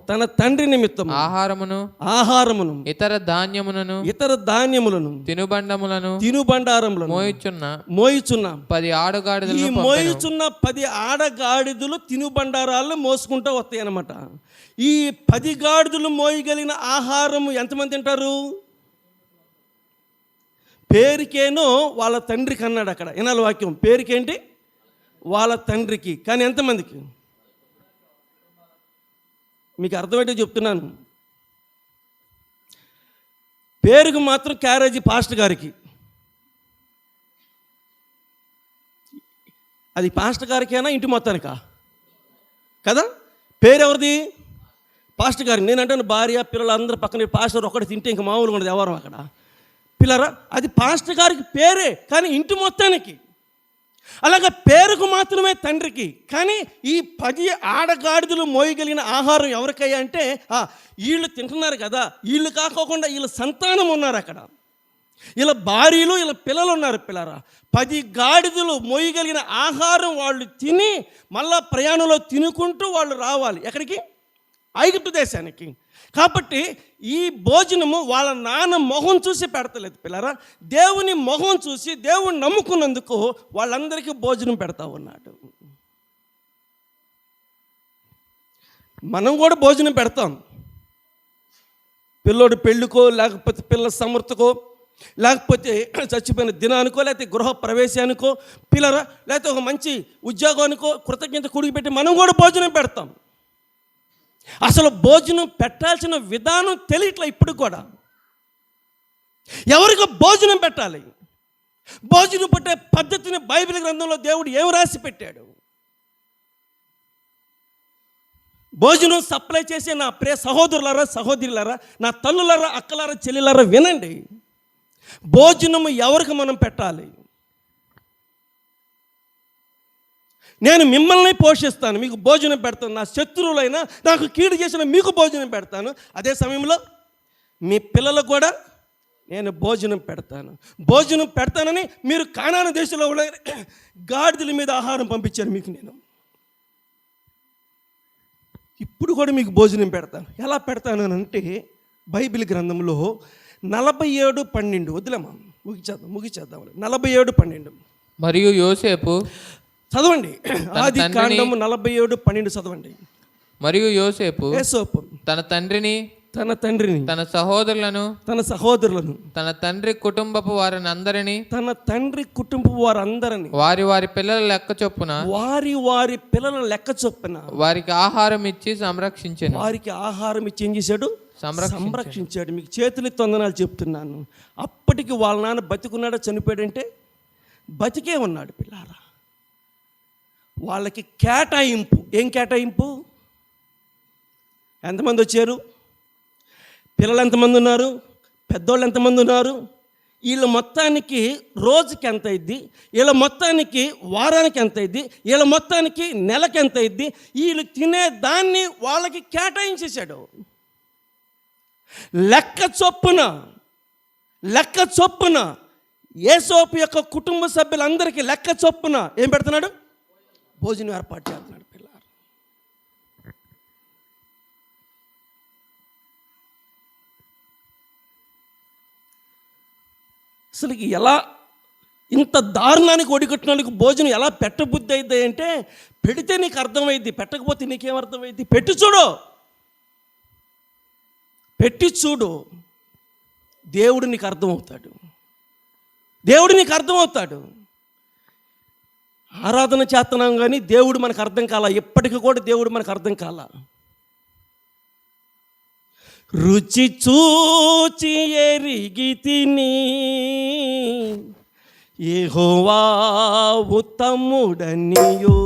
తన తండ్రి నిమిత్తము ఆహారమును ఇతర ధాన్యములను తినుబండారములను మోయుచున్న 10 ఆడగాడిదలను ఈ మోయుచున్న 10 ఆడగాడిదలు తినుబండారాలను మోసుకుంటూ వస్తాయి అన్నమాట. ఈ 10 గాడిదలు మోయగలిగిన ఆహారము ఎంతమంది తింటారు? పేరుకేనో వాళ్ళ తండ్రికి అన్నాడు అక్కడ, వినాలి వాక్యం. పేరుకేంటి? వాళ్ళ తండ్రికి. కానీ ఎంతమందికి? మీకు అర్థమైతే చెప్తున్నాను. పేరుకు మాత్రం క్యారేజీ పాస్టర్ గారికి. అది పాస్టర్ గారికేనా, ఇంటి మొత్తానికా? కదా, పేరు ఎవరిది? పాస్టర్ గారికి. నేనంటాను భార్య పిల్లలు అందరూ పక్కన, పాస్టర్ ఒకటి తింటే ఇంక మామూలుగా ఉండదు ఎవరు అక్కడ పిల్లరా. అది పాస్టర్ గారికి పేరే, కానీ ఇంటి మొత్తానికి. అలాగే పేరుకు మాత్రమే తండ్రికి. కానీ ఈ 10 ఆడగాడిదలు మోయగలిగిన ఆహారం ఎవరికయ్యా అంటే, వీళ్ళు తింటున్నారు కదా, వీళ్ళు కాకోకుండా వీళ్ళ సంతానం ఉన్నారు అక్కడ, వీళ్ళ భార్యలు వీళ్ళ పిల్లలు ఉన్నారు పిల్లరా. 10 గాడిదలు మోయగలిగిన ఆహారం వాళ్ళు తిని మళ్ళా ప్రయాణంలో తినుకుంటూ వాళ్ళు రావాలి. ఎక్కడికి? ఐగుప్తు దేశానికి. కాబట్టి ఈ భోజనము వాళ్ళ నాన్న మొహం చూసి పెడతలేదు పిల్లరా, దేవుని మొహం చూసి దేవుని నమ్ముకున్నందుకు వాళ్ళందరికీ భోజనం పెడతా ఉన్నాడు. మనం కూడా భోజనం పెడతాం. పిల్లోడు పెళ్ళికో, లేకపోతే పిల్ల సమృద్ధకో, లేకపోతే చచ్చిపోయిన దినానికో, లేకపోతే గృహ ప్రవేశానికో పిల్లరా, లేకపోతే ఒక మంచి ఉద్యోగానికో కృతజ్ఞత కూడిపెట్టి మనం కూడా భోజనం పెడతాం. అసలు భోజనం పెట్టాల్సిన విధానం తెలియట్లే ఇప్పుడు కూడా. ఎవరికి భోజనం పెట్టాలి, భోజనం పెట్టే పద్ధతిని బైబిల్ గ్రంథంలో దేవుడు ఏం రాసి పెట్టాడు? భోజనం సప్లై చేసే నా ప్రియ సహోదరులారా, సహోదరులారా, నా తల్లులారా, అక్కలారా, చెల్లిలారా వినండి. భోజనము ఎవరికి మనం పెట్టాలి? నేను మిమ్మల్ని పోషిస్తాను, మీకు భోజనం పెడతాను. నా శత్రువులైనా నాకు కీడు చేసిన మీకు భోజనం పెడతాను. అదే సమయంలో మీ పిల్లలకు కూడా నేను భోజనం పెడతానని మీరు కానాను దేశంలో ఉన్న గాడిదల మీద ఆహారం పంపించాను మీకు. నేను ఇప్పుడు కూడా మీకు భోజనం పెడతాను. ఎలా పెడతాను అంటే బైబిల్ గ్రంథంలో 47:12 వదిలేమా, ముగిచేద్దాం 47:12. మరియు యోసేపు చదవండి, ఆదికాండము 47:12 చదవండి. మరియు యోసేపు తన తండ్రిని తన సహోదరులను తన తండ్రి కుటుంబపు వారందరినీ వారి వారి పిల్లల లెక్క చొప్పున వారికి ఆహారం ఇచ్చి సంరక్షించాడు. ఏం చేశాడు? సంరక్షించాడు. మీకు చేతులెత్తి వందనాలు చెప్తున్నాను. అప్పటికి వాళ్ళ నాన్న బతికున్నాడా చనిపోయాడంటే? బతికే ఉన్నాడు పిల్లారా. వాళ్ళకి కేటాయింపు. ఏం కేటాయింపు? ఎంతమంది వచ్చారు? పిల్లలు ఎంతమంది ఉన్నారు? పెద్దోళ్ళు ఎంతమంది ఉన్నారు? వీళ్ళ మొత్తానికి రోజుకి ఎంత అయింది, వీళ్ళ మొత్తానికి వారానికి ఎంత అయింది, వీళ్ళ మొత్తానికి నెలకి ఎంత అయింది, వీళ్ళు తినే దాన్ని వాళ్ళకి కేటాయించేశాడు. లెక్క చొప్పున యేసోపు యొక్క కుటుంబ సభ్యులందరికీ లెక్క చొప్పున ఏం పెడుతున్నాడు? భోజనం ఏర్పాటు చేస్తున్నాడు పిల్లలు. అసలు ఎలా ఇంత దారుణానికి ఒడిగట్టినందుకు భోజనం ఎలా పెట్టబుద్ధి అవుతుంది అంటే, పెడితే నీకు అర్థమైద్ది, పెట్టకపోతే నీకేం అర్థమైద్ది? పెట్టి చూడు, పెట్టి చూడు, దేవుడు నీకు అర్థమవుతాడు, దేవుడు నీకు అర్థమవుతాడు. ఆరాధన చేస్తున్నాం కానీ దేవుడు మనకు అర్థం కాల, ఎప్పటికీ కూడా దేవుడు మనకు అర్థం కాల. రుచి చూచి ఎరిగి తిని యెహోవా ఉత్తముడనియు,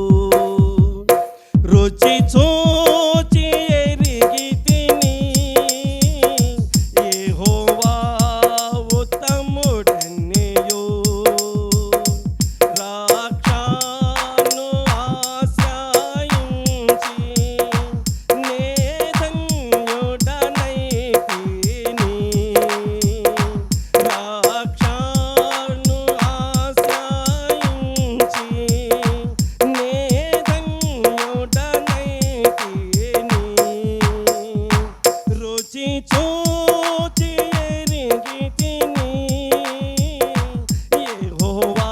రుచి చూచి ఎరిగి తిని యెహోవా ఉత్తముడనియు, రాక్షను ఆశ్రయించి నే ధన్యుడనైతిని, రాక్షను ఆశ్రయించి నే ధన్యుడనైతిని, రుచి చూచి ఎరిగి తిని యెహోవా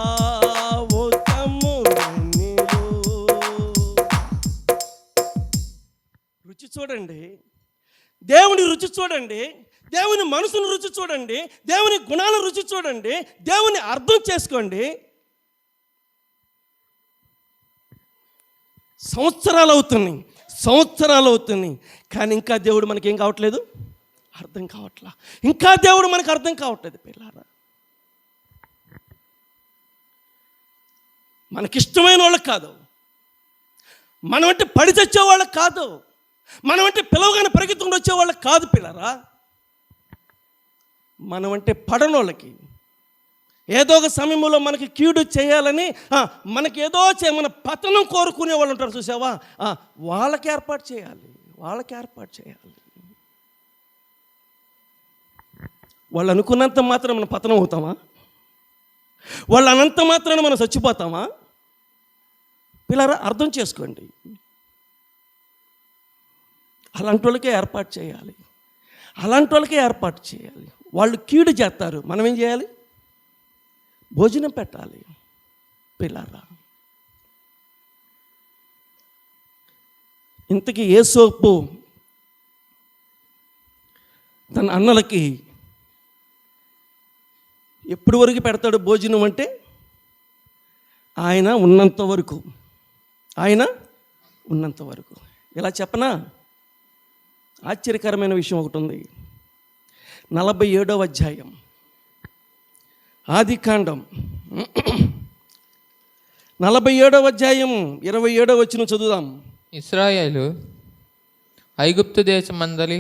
ఉత్తముడనియు. రుచి చూడండి, దేవుని రుచి చూడండి, దేవుని మనసును రుచి చూడండి, దేవుని గుణాలను రుచి చూడండి, దేవుని అర్థం చేసుకోండి. సంవత్సరాలు అవుతున్నాయి కానీ ఇంకా దేవుడు మనకి ఏం కావట్లేదు, అర్థం కావట్లా. ఇంకా దేవుడు మనకు అర్థం కావట్లేదు పిల్లారా. మనకిష్టమైన వాళ్ళకి కాదు, మనం అంటే పడి తెచ్చే వాళ్ళకి కాదు, మనం అంటే పిలవగానే పరిగెత్తుకుని వచ్చే వాళ్ళకి కాదు పిల్లరా. మనం అంటే పడనోళ్ళకి, ఏదో ఒక సమయంలో మనకి కీడు చేయాలని, మనకి ఏదో మన పతనం కోరుకునే వాళ్ళు ఉంటారు చూసావా, వాళ్ళకి ఏర్పాటు చేయాలి. వాళ్ళు అనుకున్నంత మాత్రం మనం పతనం అవుతామా? వాళ్ళు అనంత మాత్రాన మనం చచ్చిపోతామా? పిల్లరా అర్థం చేసుకోండి. అలాంటి వాళ్ళకే ఏర్పాటు చేయాలి. వాళ్ళు కీడు చేస్తారు, మనం ఏం చేయాలి? భోజనం పెట్టాలి పిల్లరా. ఇంతకీ యేసోపు తన అన్నలకి ఎప్పటి వరకు పెడతాడు భోజనం అంటే, ఆయన ఉన్నంత వరకు. ఇలా చెప్పనా, ఆశ్చర్యకరమైన విషయం ఒకటి ఉంది. 47వ అధ్యాయం ఆదికాండం 47వ అధ్యాయం 27వ వచనం చదువుదాం. ఇశ్రాయేలు ఐగుప్తు దేశమందలి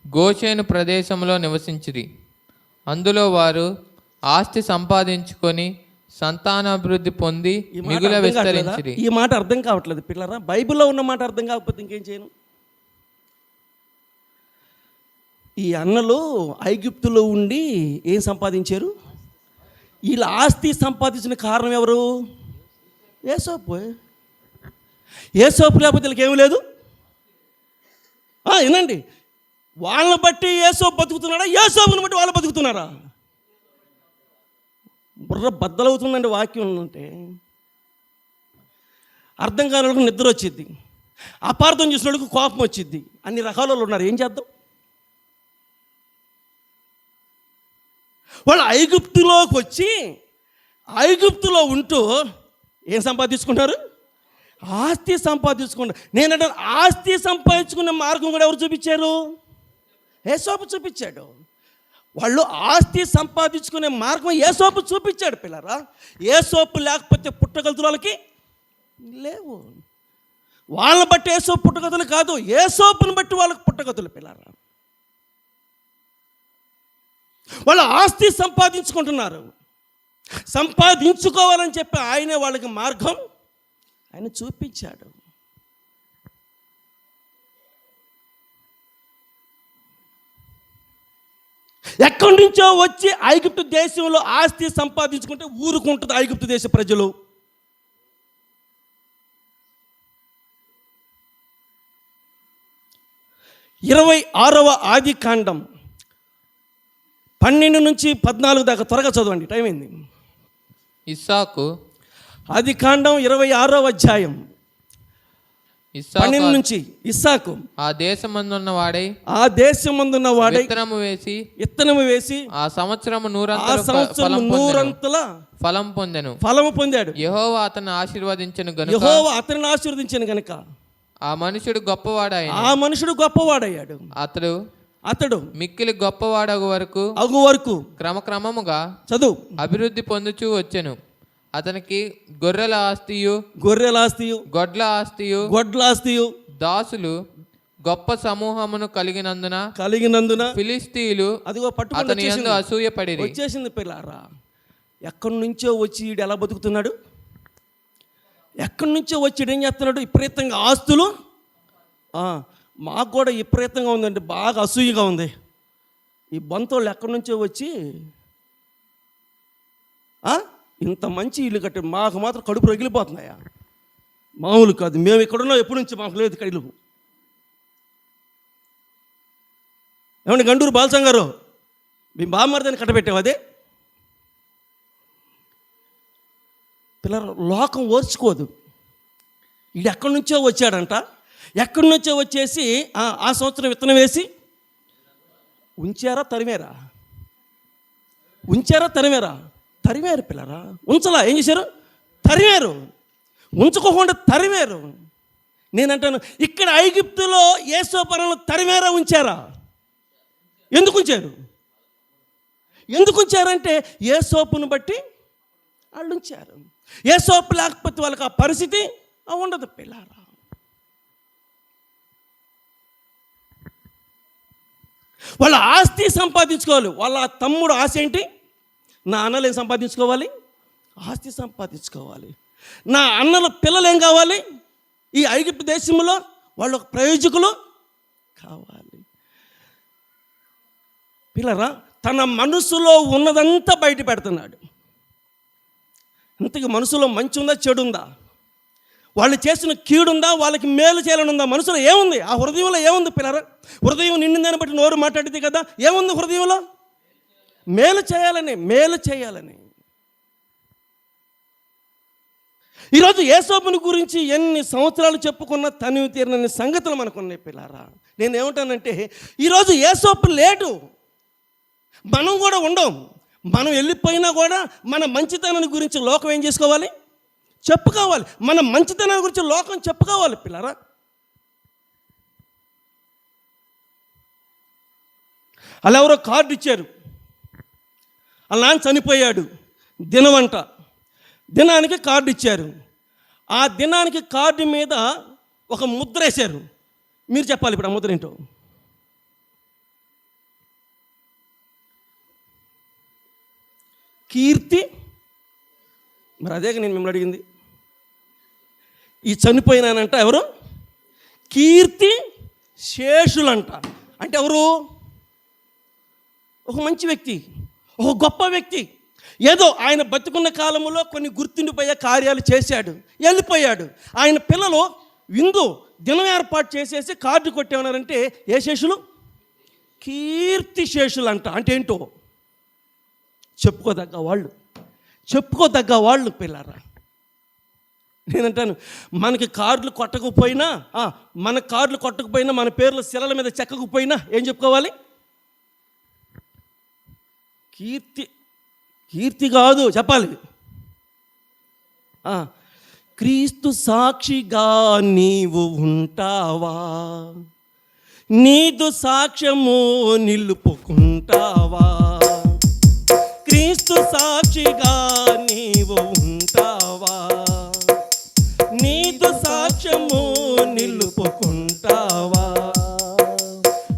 గోషేను ప్రదేశంలో నివసించిరి. అందులో వారు ఆస్తి సంపాదించుకొని సంతానాభివృద్ధి పొంది మిగుల విస్తరించిరి. ఈ మాట అర్థం కావట్లేదు పిల్లరా. బైబిల్లో ఉన్న మాట అర్థం కాకపోతే ఇంకేం చేయను. ఈ అన్నలు ఐగుప్తులో ఉండి ఏం సంపాదించారు? వీళ్ళ ఆస్తి సంపాదించిన కారణం ఎవరు? యేసోపు లేకపోతే వీళ్ళకి ఏమీ లేదు. వినండి, వాళ్ళని బట్టి యేసోపు బతుకుతున్నాడా, యేసోపుని బట్టి వాళ్ళు బతుకుతున్నారా? బుర్ర బద్దలవుతుందండి వాక్యం ఉంటే. అర్థం కాని వాళ్ళకి నిద్ర వచ్చిద్ది, అపార్థం చేసిన వాళ్ళకి కోపం వచ్చిద్ది. అన్ని రకాల వాళ్ళు ఉన్నారు, ఏం చేద్దాం? వాళ్ళు ఐగుప్తులోకి వచ్చి ఐగుప్తులో ఉంటూ ఏం సంపాదించుకుంటారు? ఆస్తి సంపాదించుకుంటారు. నేనంటే ఆస్తి సంపాదించుకునే మార్గం కూడా ఎవరు చూపించారు? యేసోపు చూపించాడు. వాళ్ళు ఆస్తి సంపాదించుకునే మార్గం యేసోపు చూపించాడు పిల్లరా. యేసోపు లేకపోతే పుట్టగతులు వాళ్ళకి లేవు. వాళ్ళని బట్టి యేసోపు పుట్టగతులు కాదు, యేసోపుని బట్టి వాళ్ళకి పుట్టగతులు పిల్లరా. వాళ్ళు ఆస్తి సంపాదించుకుంటున్నారు. సంపాదించుకోవాలని చెప్పి ఆయనే వాళ్ళకి మార్గం ఆయన చూపించాడు. ఎక్కడి నుంచో వచ్చి ఐగుప్తు దేశంలో ఆస్తి సంపాదించుకుంటే ఊరుకుంటుంది ఐగుప్తు దేశ ప్రజలు. ఇరవై 6వ ఆదికాండం 12 నుంచి 14 దాకా త్వరగా చదవండి, టైం అయింది. ఇస్సాకు ఆది కాండం 26వ అధ్యాయం 12 ఇస్సాకు నుంచి. ఇస్సాకు ఆ దేశమందున్న వాడై ఆ దేశమందున్న వాడై విత్తనము వేసి ఆ సంవత్సరము ఆ సంవత్సరం నూరంతల ఫలం పొందెను. ఫలము పొందాడు. యెహోవా అతన్ని ఆశీర్వదించెను గనుక యెహోవా అతన్ని ఆశీర్వదించాను గనుక ఆ మనుషుడు గొప్పవాడాయను. ఆ మనుషుడు గొప్పవాడయ్యాడు. అతడు మిక్కిలి గొప్పవాడగు వరకు క్రమక్రమముగా చదువు అభివృద్ధి పొందుచూ వచ్చెను. అతనికి గొర్రెల ఆస్తియు గొడ్ల ఆస్తియు దాసులు గొప్ప సమూహమును కలిగినందున ఫిలిస్తీయులు అదిగో అతని యందు అసూయపడిరి. వచ్చేసింది పిల్లారా. ఎక్కడి నుంచో వచ్చి ఈడు ఎలా బతుకుతున్నాడు? ఎక్కడి నుంచో వచ్చి ఏం చేస్తున్నాడు? విపరీతంగా ఆస్తులు. మాకు కూడా విపరీతంగా ఉందండి, బాగా అసూయగా ఉంది. ఈ బంతోళ్ళు ఎక్కడి నుంచో వచ్చి ఇంత మంచి ఇల్లు కట్టి మాకు మాత్రం కడుపు రగిలిపోతున్నాయా? మామూలు కాదు. మేము ఇక్కడున్నాం, ఎప్పటి నుంచి మాకు లేదు కడుపు. ఏమండి గండూరు బాలసం గారు, మీ బామ్మర్దని కట్టబెట్టావు అదే పిల్లలు. లోకం ఓర్చుకోదు. వీడు ఎక్కడి నుంచో వచ్చాడంట. ఎక్కడి నుంచో వచ్చేసి ఆ సంవత్సరం విత్తనం వేసి ఉంచారా తరిమారు పిల్లరా. ఉంచలా, ఏం చేశారు? తరిమారు. ఉంచుకోకుండా తరిమారు. నేనంటాను, ఇక్కడ ఐగుప్తులో యేసోపరంలో తరిమారా ఉంచారా? ఎందుకు ఉంచారంటే యేసోపును బట్టి వాళ్ళు ఉంచారు. యేసోపు లేకపోతే వాళ్ళకి ఆ పరిస్థితి ఉండదు పిల్లారా. వాళ్ళ ఆస్తి సంపాదించుకోవాలి. వాళ్ళ తమ్ముడు ఆశ ఏంటి? నా అన్నలు ఏం సంపాదించుకోవాలి? ఆస్తి సంపాదించుకోవాలి. నా అన్నల పిల్లలు ఏం కావాలి? ఈ ఐగుప్తు దేశంలో వాళ్ళు ఒక ప్రయోజకులు కావాలి. పిల్లరా, తన మనసులో ఉన్నదంతా బయట పెడుతున్నాడు. ఇంతకీ మనసులో మంచి ఉందా చెడు ఉందా? వాళ్ళు చేసిన కీడుందా? వాళ్ళకి మేలు చేయాలని ఉందా? మనసులో ఏముంది? ఆ హృదయంలో ఏముంది పిల్లరా? హృదయం నిండిందని బట్టి నోరు మాట్లాడింది కదా. ఏముంది హృదయంలో? మేలు చేయాలని. ఈరోజు యేసోపుని గురించి ఎన్ని సంవత్సరాలు చెప్పుకున్న తనివి తీరనన్ని సంగతులు మనకున్నాయి పిల్లారా. నేను ఏమంటానంటే, ఈరోజు యేసోపు లేడు, మనం కూడా ఉండం. మనం వెళ్ళిపోయినా కూడా మన మంచితనాన్ని గురించి లోకం ఏం చేసుకోవాలి? చెప్పుకోవాలి. మన మంచితనాన్ని గురించి లోకం చెప్పుకోవాలి పిల్లారా. అలా ఎవరో కార్డు ఇచ్చారు. వాళ్ళ నాన్న చనిపోయాడు, దినవంట. దినానికి కార్డు ఇచ్చారు. ఆ దినానికి కార్డు మీద ఒక ముద్ర వేశారు. మీరు చెప్పాలి ఇప్పుడు ఆ ముద్ర ఏంటో. కీర్తి. మరి అదే నేను మిమ్మల్ని అడిగింది. ఈ చనిపోయినానంట ఎవరు? కీర్తి శేషులంట. అంటే ఎవరు? ఒక మంచి వ్యక్తి, ఒక గొప్ప వ్యక్తి. ఏదో ఆయన బతుకున్న కాలంలో కొన్ని గుర్తుండిపోయే కార్యాలు చేశాడు, వెళ్ళిపోయాడు. ఆయన పిల్లలు విందు దినం ఏర్పాటు చేసేసి కార్డు కొట్టేమన్నారంటే ఏ శేషులు? కీర్తి శేషులు అంట. అంటే ఏంటో చెప్పుకోదగ్గ వాళ్ళు పిల్లరా. నేనంటాను, మనకి కార్డులు కొట్టకపోయినా, మన పేర్ల శిలల మీద చెక్కకపోయినా ఏం చెప్పుకోవాలి? కీర్తి కాదు చెప్పాలి. క్రీస్తు సాక్షిగా నీవు ఉంటావా? నీదు సాక్ష్యము నిలుపుకుంటావా? క్రీస్తు సాక్షిగా నీవు ఉంటావా? నీదు సాక్ష్యము నిలుపుకుంటావా?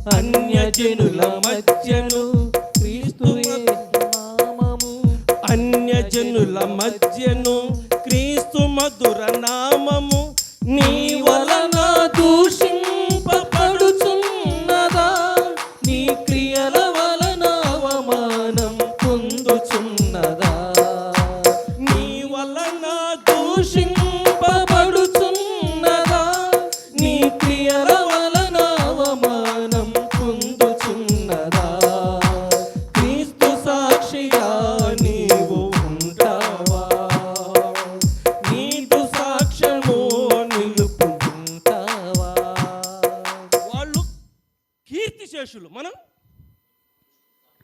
అన్యజనుల మధ్యను క్రీస్తు మధుర నామము నీ వలన దూషింపబడుచున్నదా? నీ క్రియల వలన అవమానం పొందుచున్నదా? నీ వలన దూషింపబడుచున్నదా? నీ క్రియల వలన అవమానం పొందుచున్నదా? క్రీస్తు సాక్షిగా నీవు ఉంటావా?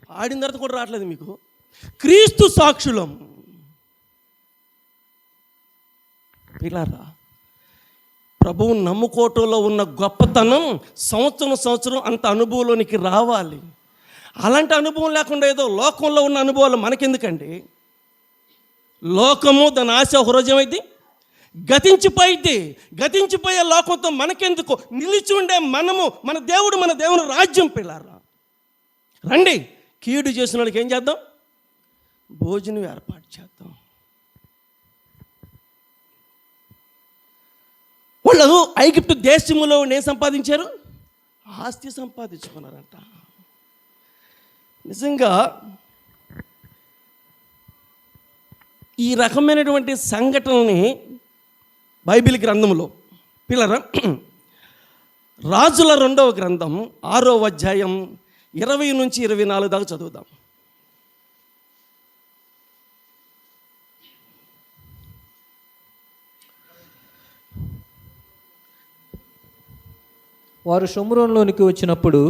పాడిన తర్వాత కూడా రావట్లేదు మీకు. క్రీస్తు సాక్షులం. పిల్లారా, ప్రభువు నమ్ముకోవటంలో ఉన్న గొప్పతనం సంవత్సరం అంత అనుభవంలోనికి రావాలి. అలాంటి అనుభవం లేకుండా ఏదో లోకంలో ఉన్న అనుభవాలు మనకెందుకండి? లోకము దాని ఆశ హృదయమైంది గతించిపోయింది. గతించిపోయే లోకంతో మనకెందుకు? నిలిచి ఉండే మనము మన దేవుని రాజ్యం. పిల్లారా రండి, కీడు చేసిన వాళ్ళకి ఏం చేద్దాం? భోజనం ఏర్పాటు చేద్దాం. వాళ్ళు ఐగుప్తు దేశములో ఏం సంపాదించారు? ఆస్తి సంపాదించుకున్నారంట. నిజంగా ఈ రకమైనటువంటి సంఘటనని బైబిల్ గ్రంథంలో పిల్లరా, రాజుల 2వ గ్రంథం 6వ అధ్యాయం 20 నుంచి 24 దాకా చదువుదాం. వారు షోమ్రోనులోనికి వచ్చినప్పుడు,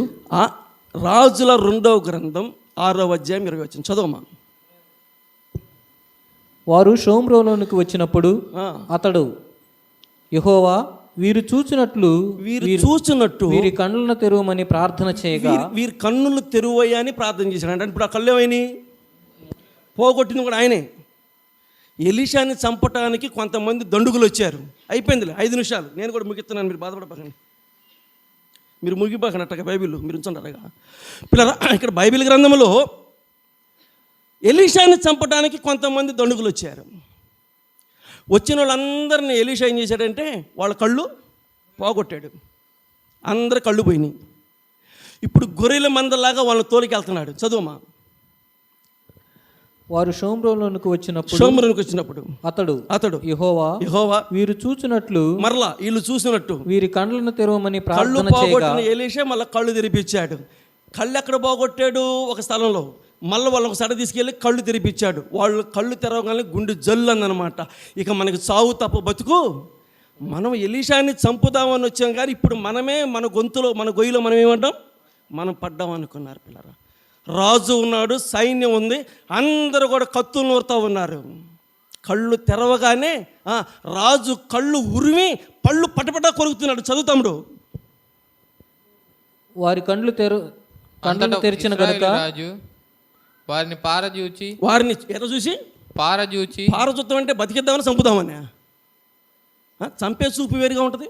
రాజుల 2వ గ్రంథం 6వ అధ్యాయం 20 వచ్చిన చదవమా. వారు షోమ్రోనులోనికి వచ్చినప్పుడు అతడు, యెహోవా వీరు చూచినట్టు వీరి కన్నులను తెరువమని ప్రార్థన చేయగా, వీరి కన్నులు తెరువయ్యా అని ప్రార్థన చేశాడు. అంటే ఇప్పుడు ఆ కళ్ళు ఏమైనా పోగొట్టింది కూడా ఆయనే. ఎలీషాని చంపటానికి కొంతమంది దండుగులు వచ్చారు. అయిపోయిందిలే, 5 నిమిషాలు, నేను కూడా ముగిస్తున్నాను, మీరు బాధపడపకండి, మీరు ముగిపోకనట్టుగా బైబిల్ మీరు ఉంచుంటారుగా. పిల్లరా, ఇక్కడ బైబిల్ గ్రంథంలో ఎలీషాని చంపడానికి కొంతమంది దండుగులు వచ్చారు. వచ్చిన వాళ్ళందరినీ ఎలీషా ఏం చేశాడంటే వాళ్ళ కళ్ళు పోగొట్టాడు. అందరి కళ్ళు పోయినాయి. ఇప్పుడు గొర్రెల మందలాగా వాళ్ళని తోలికెళ్తున్నాడు. చదువుమా. వారు షోమ్రోనులోనికి వచ్చినప్పుడు అతడు యెహోవా వీరు చూచినట్లు, మరలా వీళ్ళు చూసినట్టు వీరి కళ్ళను తెరవమని ప్రార్థన చేయగా, పోగొట్టిన ఎలీషా మళ్ళీ కళ్ళు తెరిపించాడు. కళ్ళు ఎక్కడ పోగొట్టాడు? ఒక స్థలంలో. మళ్ళీ వాళ్ళని ఒక సడ తీసుకెళ్ళి కళ్ళు తెరిపించాడు. వాళ్ళు కళ్ళు తెరవగానే గుండె జల్లు అందనమాట. ఇక మనకి చావు తప్ప బతుకు. మనం ఎలీషాని చంపుదామని వచ్చాం, కానీ ఇప్పుడు మనమే మన గొంతులో మన గొయ్యిలో మనం ఏమంటాం? మనం పడ్డాం అనుకున్నారు. పిల్లరా, రాజు ఉన్నాడు, సైన్యం ఉంది, అందరూ కూడా కత్తులు నూరుతూ ఉన్నారు. కళ్ళు తెరవగానే రాజు కళ్ళు ఉరిమి పళ్ళు పటపట కొరుకుతున్నాడు. చదువుతాముడు. వారి కళ్ళు తెరిచిన గనుక రాజు వారిని పారజూచి ఎట్లా చూసి పారజూచి అంటే బతికిద్దామని చంపుదామని. చంపే చూపు వేరుగా ఉంటుంది,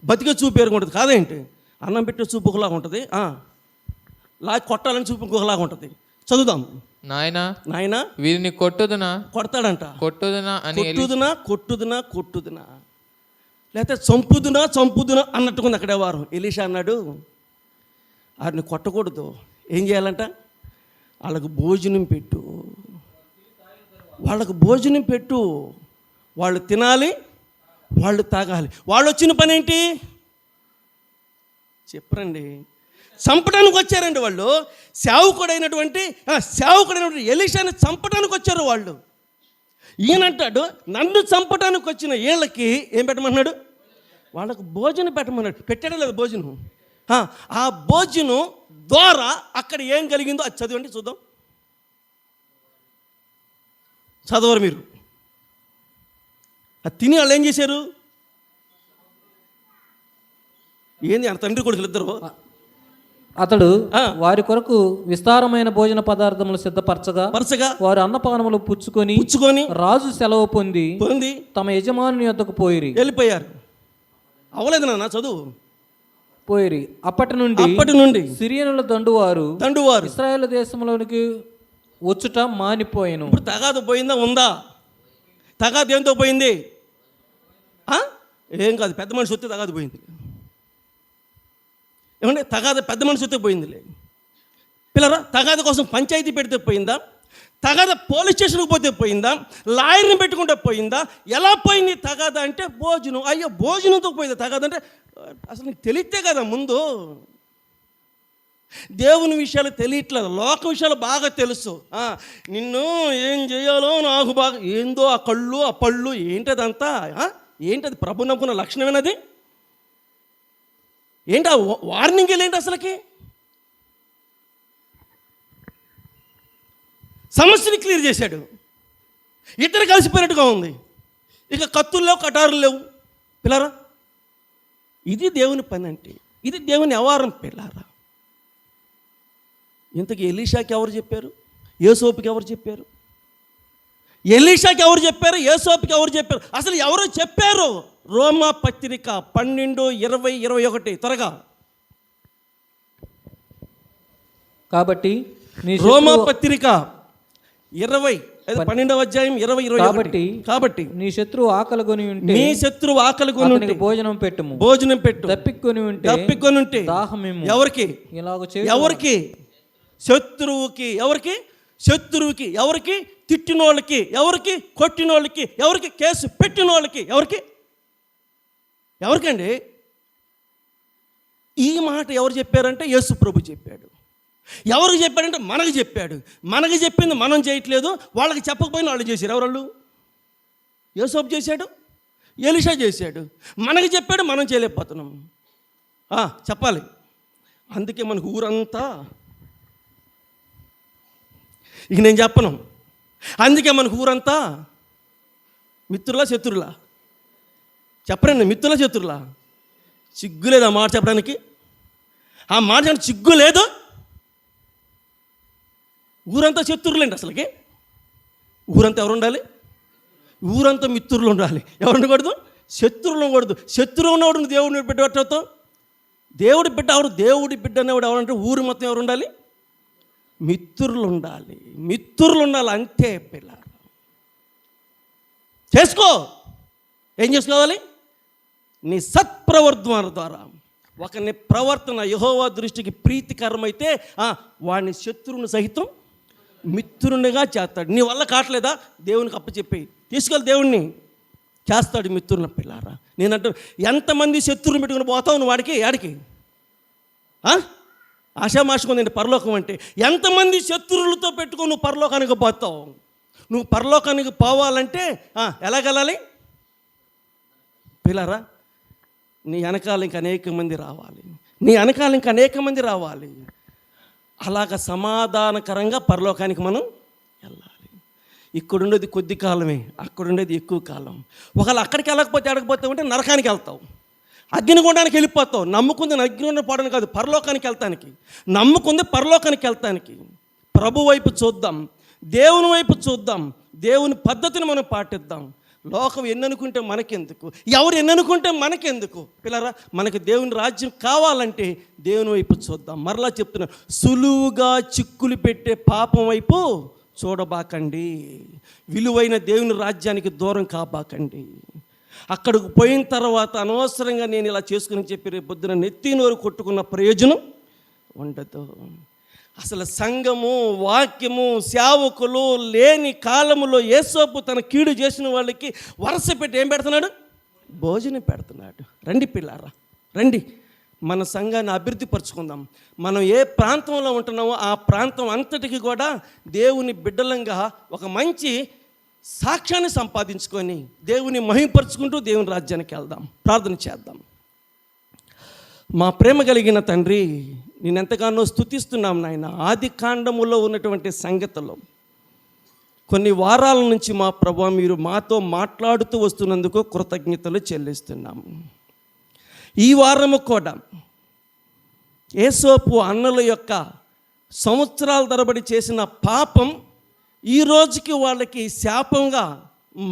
బతికే చూపు వేరుగా ఉంటుంది. కాదేంటి? అన్నం పెట్టే చూపు ఒకలాగా ఉంటుంది, కొట్టాలని చూపు ఇంకొకలాగా ఉంటుంది. చదువుదాం. నాయనా వీరిని కొడతాడంట. కొట్టుదునా లేకపోతే చంపుదునా అన్నట్టుకుంది అక్కడే వారు. ఎలీషా అన్నాడు, వారిని కొట్టకూడదు. ఏం చేయాలంట? వాళ్ళకు భోజనం పెట్టు, వాళ్ళు తినాలి, వాళ్ళు తాగాలి. వాళ్ళు వచ్చిన పని ఏంటి చెప్పరండి? చంపడానికి వచ్చారండి వాళ్ళు. సేవకుడైనటువంటి ఎలీషాని చంపడానికి వచ్చారు వాళ్ళు. ఈయనంటాడు, నన్ను చంపడానికి వచ్చిన వీళ్ళకి ఏం పెట్టమన్నాడు? వాళ్ళకు భోజనం పెట్టమన్నాడు. పెట్టాడా లేదు భోజనం? ఆ భోజనం ద్వారా అక్కడ ఏం కలిగిందో అది చదవండి, చూద్దాం. చదవరు మీరు. అది తిని వాళ్ళు ఏం చేశారు? ఏంది ఆ తండ్రి కొడుకులు ఇద్దరు? అతడు వారి కొరకు విస్తారమైన భోజన పదార్థములు సిద్ధపరచగా వారు అన్నపానములు పుచ్చుకొని రాజు సెలవు పొంది తమ యజమానుని యొద్దకు వెళ్ళిపోయారు. అవలేదు నాన్న, చదువు. పోయిరి. అప్పటి నుండి సిరియనుల దండువారు ఇశ్రాయేలు దేశంలోనికి వచ్చుట మానిపోయాను. ఇప్పుడు తగాదు పోయిందా? ఉందా? తగాదు ఏంతో పోయింది? ఏం కాదు, పెద్ద మనిషి వస్తే తగాదు పోయింది. ఏమంటే తగాద పెద్ద మనిషి వస్తే పోయిందిలే. పిల్లరా, తగాద కోసం పంచాయతీ పెడితే పోయిందా? తగాద పోలీస్ స్టేషన్కి పోతే పోయిందా? లాయర్ని పెట్టుకుంటే పోయిందా? ఎలా పోయింది తగాద అంటే భోజనం. అయ్యో, భోజనంతో పోయిందా తగాద అంటే? అసలు నీకు తెలియతే కదా ముందు. దేవుని విషయాలు తెలియట్లేదు, లోక విషయాలు బాగా తెలుసు. నిన్ను ఏం చేయాలో నాకు బాగా ఏందో ఆ కళ్ళు ఆ పళ్ళు ఏంటదంతా ఏంటది? ప్రభు నమ్ముకున్న లక్షణమేనది? ఏంటి ఆ వార్నింగ్ ఏంటి అసలుకి? సమస్యని క్లియర్ చేశాడు. ఇద్దరు కలిసిపోయినట్టుగా ఉంది. ఇక కత్తులు లేవు, కటారులు లేవు. పిల్లారా, ఇది దేవుని పని అంటే, ఇది దేవుని వ్యవహారం పిల్లారా. ఇంతకీ ఎలీషాకి ఎవరు చెప్పారు? యోసేపుకి ఎవరు చెప్పారు? ఎలీషాకి ఎవరు చెప్పారు? యోసేపుకి ఎవరు చెప్పారు? అసలు ఎవరు చెప్పారు? రోమా పత్రిక 12:20-21 త్వరగా. కాబట్టి రోమా పత్రిక 12వ అధ్యాయం 20-21. కాబట్టి నీ శత్రువు ఆకలి కొని ఉంటే, నీ శత్రువు ఆకలి కొని ఉంటే భోజనం పెట్టుము, భోజనం పెట్టు. తప్పికొని ఉంటే దాహమేమో. ఎవరికి? ఇలాగ ఎవరికి? శత్రువుకి. ఎవరికి? శత్రువుకి. ఎవరికి? తిట్టినోళ్ళకి. ఎవరికి? కొట్టినోళ్ళకి. ఎవరికి? కేసు పెట్టినోళ్ళకి. ఎవరికి? ఎవరికండి? ఈ మాట ఎవరు చెప్పారంటే యేసు ప్రభు చెప్పాడు. ఎవరికి చెప్పాడంటే మనకు చెప్పాడు. మనకు చెప్పింది మనం చేయట్లేదు, వాళ్ళకి చెప్పకపోయినా వాళ్ళు చేశారు. ఎవరు? యోసేపు చేశాడు, ఎలీషా చేశాడు. మనకు చెప్పాడు, మనం చేయలేకపోతున్నాం. చెప్పాలి. అందుకే మనకు ఊరంతా, ఇక నేను చెప్పను, అందుకే మనకు ఊరంతా మిత్రులా శత్రులా? చెప్పరండి, మిత్రులా శత్రులా? సిగ్గు లేదు ఆ మాట చెప్పడానికి. ఆ మాట చెప్పడానికి సిగ్గు లేదు. ఊరంతా శత్రువులేండి అసలుకి. ఊరంతా ఎవరు ఉండాలి? ఊరంతా మిత్రులు ఉండాలి. ఎవరు ఉండకూడదు? శత్రువులు ఉండకూడదు. శత్రువు ఉన్నవాడు నువ్వు దేవుడిని బిడ్డ పెట్టవుతావు. దేవుడి బిడ్డ ఎవరు? దేవుడి బిడ్డ అనేవాడు ఎవరంటే ఊరు మొత్తం ఎవరు ఉండాలి? మిత్రులు ఉండాలి. మిత్రులు ఉండాలి, అంతే పిల్ల. చేసుకో. ఏం చేసుకోవాలి? నీ సత్ప్రవర్తన ద్వారా ఒకని ప్రవర్తన యెహోవా దృష్టికి ప్రీతికరమైతే వాడిని శత్రువుని సహితం మిత్రునిగా చేస్తాడు. నీ వల్ల కావట్లేదా? దేవునికి అప్పచెప్పి తీసుకెళ్ళి దేవుణ్ణి చేస్తాడు మిత్రుని. పిల్లారా, నేనంటే ఎంతమంది శత్రువుని పెట్టుకుని పోతావు నువ్వు వాడికి? ఆడికి ఆషామాషకుందండి పరలోకం అంటే. ఎంతమంది శత్రువులతో పెట్టుకొని నువ్వు పరలోకానికి పోతావు? నువ్వు పరలోకానికి పోవాలంటే ఎలాగెళ్ళాలి పిల్లారా? నీ వెనకాల ఇంక అనేక మంది రావాలి. నీ వెనకాల ఇంక అనేక మంది రావాలి. అలాగ సమాధానకరంగా పరలోకానికి మనం వెళ్ళాలి. ఇక్కడుండేది కొద్ది కాలమే, అక్కడుండేది ఎక్కువ కాలం. ఒకవేళ అక్కడికి వెళ్ళకపోతే ఎడకపోతావు అంటే నరకానికి వెళ్తావు, అగ్నిగుండానికి వెళ్ళిపోతావు. నమ్ముకుంది అగ్నిగుండం పోవడానికి కాదు, పరలోకానికి వెళ్తానికి. నమ్ముకుంది పరలోకానికి వెళ్తానికి. ప్రభు వైపు చూద్దాం, దేవుని వైపు చూద్దాం, దేవుని పద్ధతిని మనం పాటిద్దాం. లోకం ఎన్ననుకుంటే మనకెందుకు, ఎవరు ఎన్ననుకుంటే మనకెందుకు పిల్లరా? మనకు దేవుని రాజ్యం కావాలంటే దేవుని వైపు చూద్దాం. మరలా చెప్తున్నా, సులువుగా చిక్కులు పెట్టే పాపం వైపు చూడబాకండి. విలువైన దేవుని రాజ్యానికి దూరం కాబాకండి. అక్కడికి పోయిన తర్వాత అనవసరంగా నేను ఇలా చేసుకుని చెప్పి రేపు పొద్దున నెత్తి నోరు కొట్టుకున్న ప్రయోజనం ఉండదు. అసలు సంఘము, వాక్యము, సేవకులు లేని కాలములో యేసోపు తన కీడు చేసిన వాళ్ళకి వరుస పెట్టి ఏం పెడుతున్నాడు? భోజనం పెడుతున్నాడు. రండి పిల్లారా, రండి, మన సంఘాన్ని అభివృద్ధి పరుచుకుందాం. మనం ఏ ప్రాంతంలో ఉంటున్నామో ఆ ప్రాంతం అంతటికి కూడా దేవుని బిడ్డలంగా ఒక మంచి సాక్ష్యాన్ని సంపాదించుకొని దేవుని మహిమపరుచుకుంటూ దేవుని రాజ్యానికి వెళ్దాం. ప్రార్థన చేద్దాం. మా ప్రేమ కలిగిన తండ్రి, నేనెంతగానో స్తుతిస్తున్నాం నాయన. ఆది కాండములో ఉన్నటువంటి సంగతులు కొన్ని వారాల నుంచి మా ప్రభువా మీరు మాతో మాట్లాడుతూ వస్తున్నందుకు కృతజ్ఞతలు చెల్లిస్తున్నాము. ఈ వారము కూడా యేసోపు అన్నల యొక్క సంవత్సరాల తరబడి చేసిన పాపం ఈ రోజుకి వాళ్ళకి శాపంగా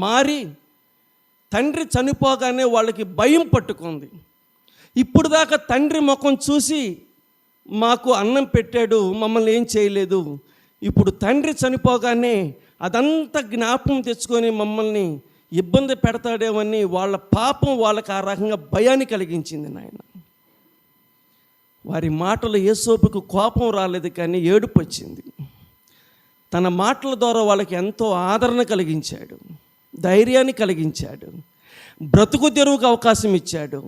మారి తండ్రి చనిపోగానే వాళ్ళకి భయం పట్టుకుంది. ఇప్పుడు దాకా తండ్రి ముఖం చూసి మాకు అన్నం పెట్టాడు, మమ్మల్ని ఏం చేయలేదు. ఇప్పుడు తండ్రి చనిపోగానే అదంతా జ్ఞాపకం తెచ్చుకొని మమ్మల్ని ఇబ్బంది పెడతాడేమని వాళ్ళ పాపం వాళ్ళకి ఆ రకంగా భయాన్ని కలిగించింది నాయన. వారి మాటలు యేసోపుకు కోపం రాలేదు, కానీ ఏడుపు వచ్చింది. తన మాటల ద్వారా వాళ్ళకి ఎంతో ఆదరణ కలిగించాడు, ధైర్యాన్ని కలిగించాడు, బ్రతుకు తెరువుకు అవకాశం ఇచ్చాడు,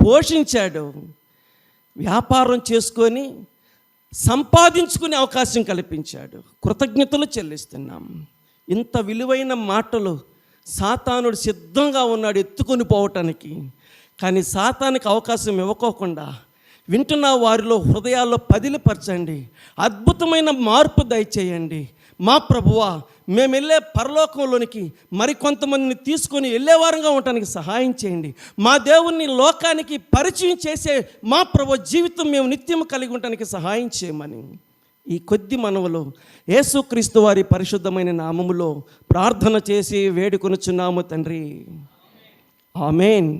పోషించాడు, వ్యాపారం చేసుకొని సంపాదించుకునే అవకాశం కల్పించాడు. కృతజ్ఞతలు చెల్లిస్తున్నాం. ఇంత విలువైన మాటలు సాతానుడు సిద్ధంగా ఉన్నాడు ఎత్తుకొని పోవటానికి, కానీ సాతానికి అవకాశం ఇవ్వకోకుండా వింటున్న వారిలో హృదయాల్లో పదిలిపరచండి. అద్భుతమైన మార్పు దయచేయండి. మా ప్రభువా, మేము వెళ్ళే పరలోకంలోనికి మరికొంతమందిని తీసుకొని వెళ్ళేవారంగా ఉండటానికి సహాయం చేయండి. మా దేవుణ్ణి లోకానికి పరిచయం చేసే మా ప్రభు జీవితం మేము నిత్యం కలిగి ఉండటానికి సహాయం చేయమని ఈ కొద్ది మనవులు యేసుక్రీస్తు వారి పరిశుద్ధమైన నామములో ప్రార్థన చేసి వేడుకొనుచున్నాము తండ్రి. ఆమేన్.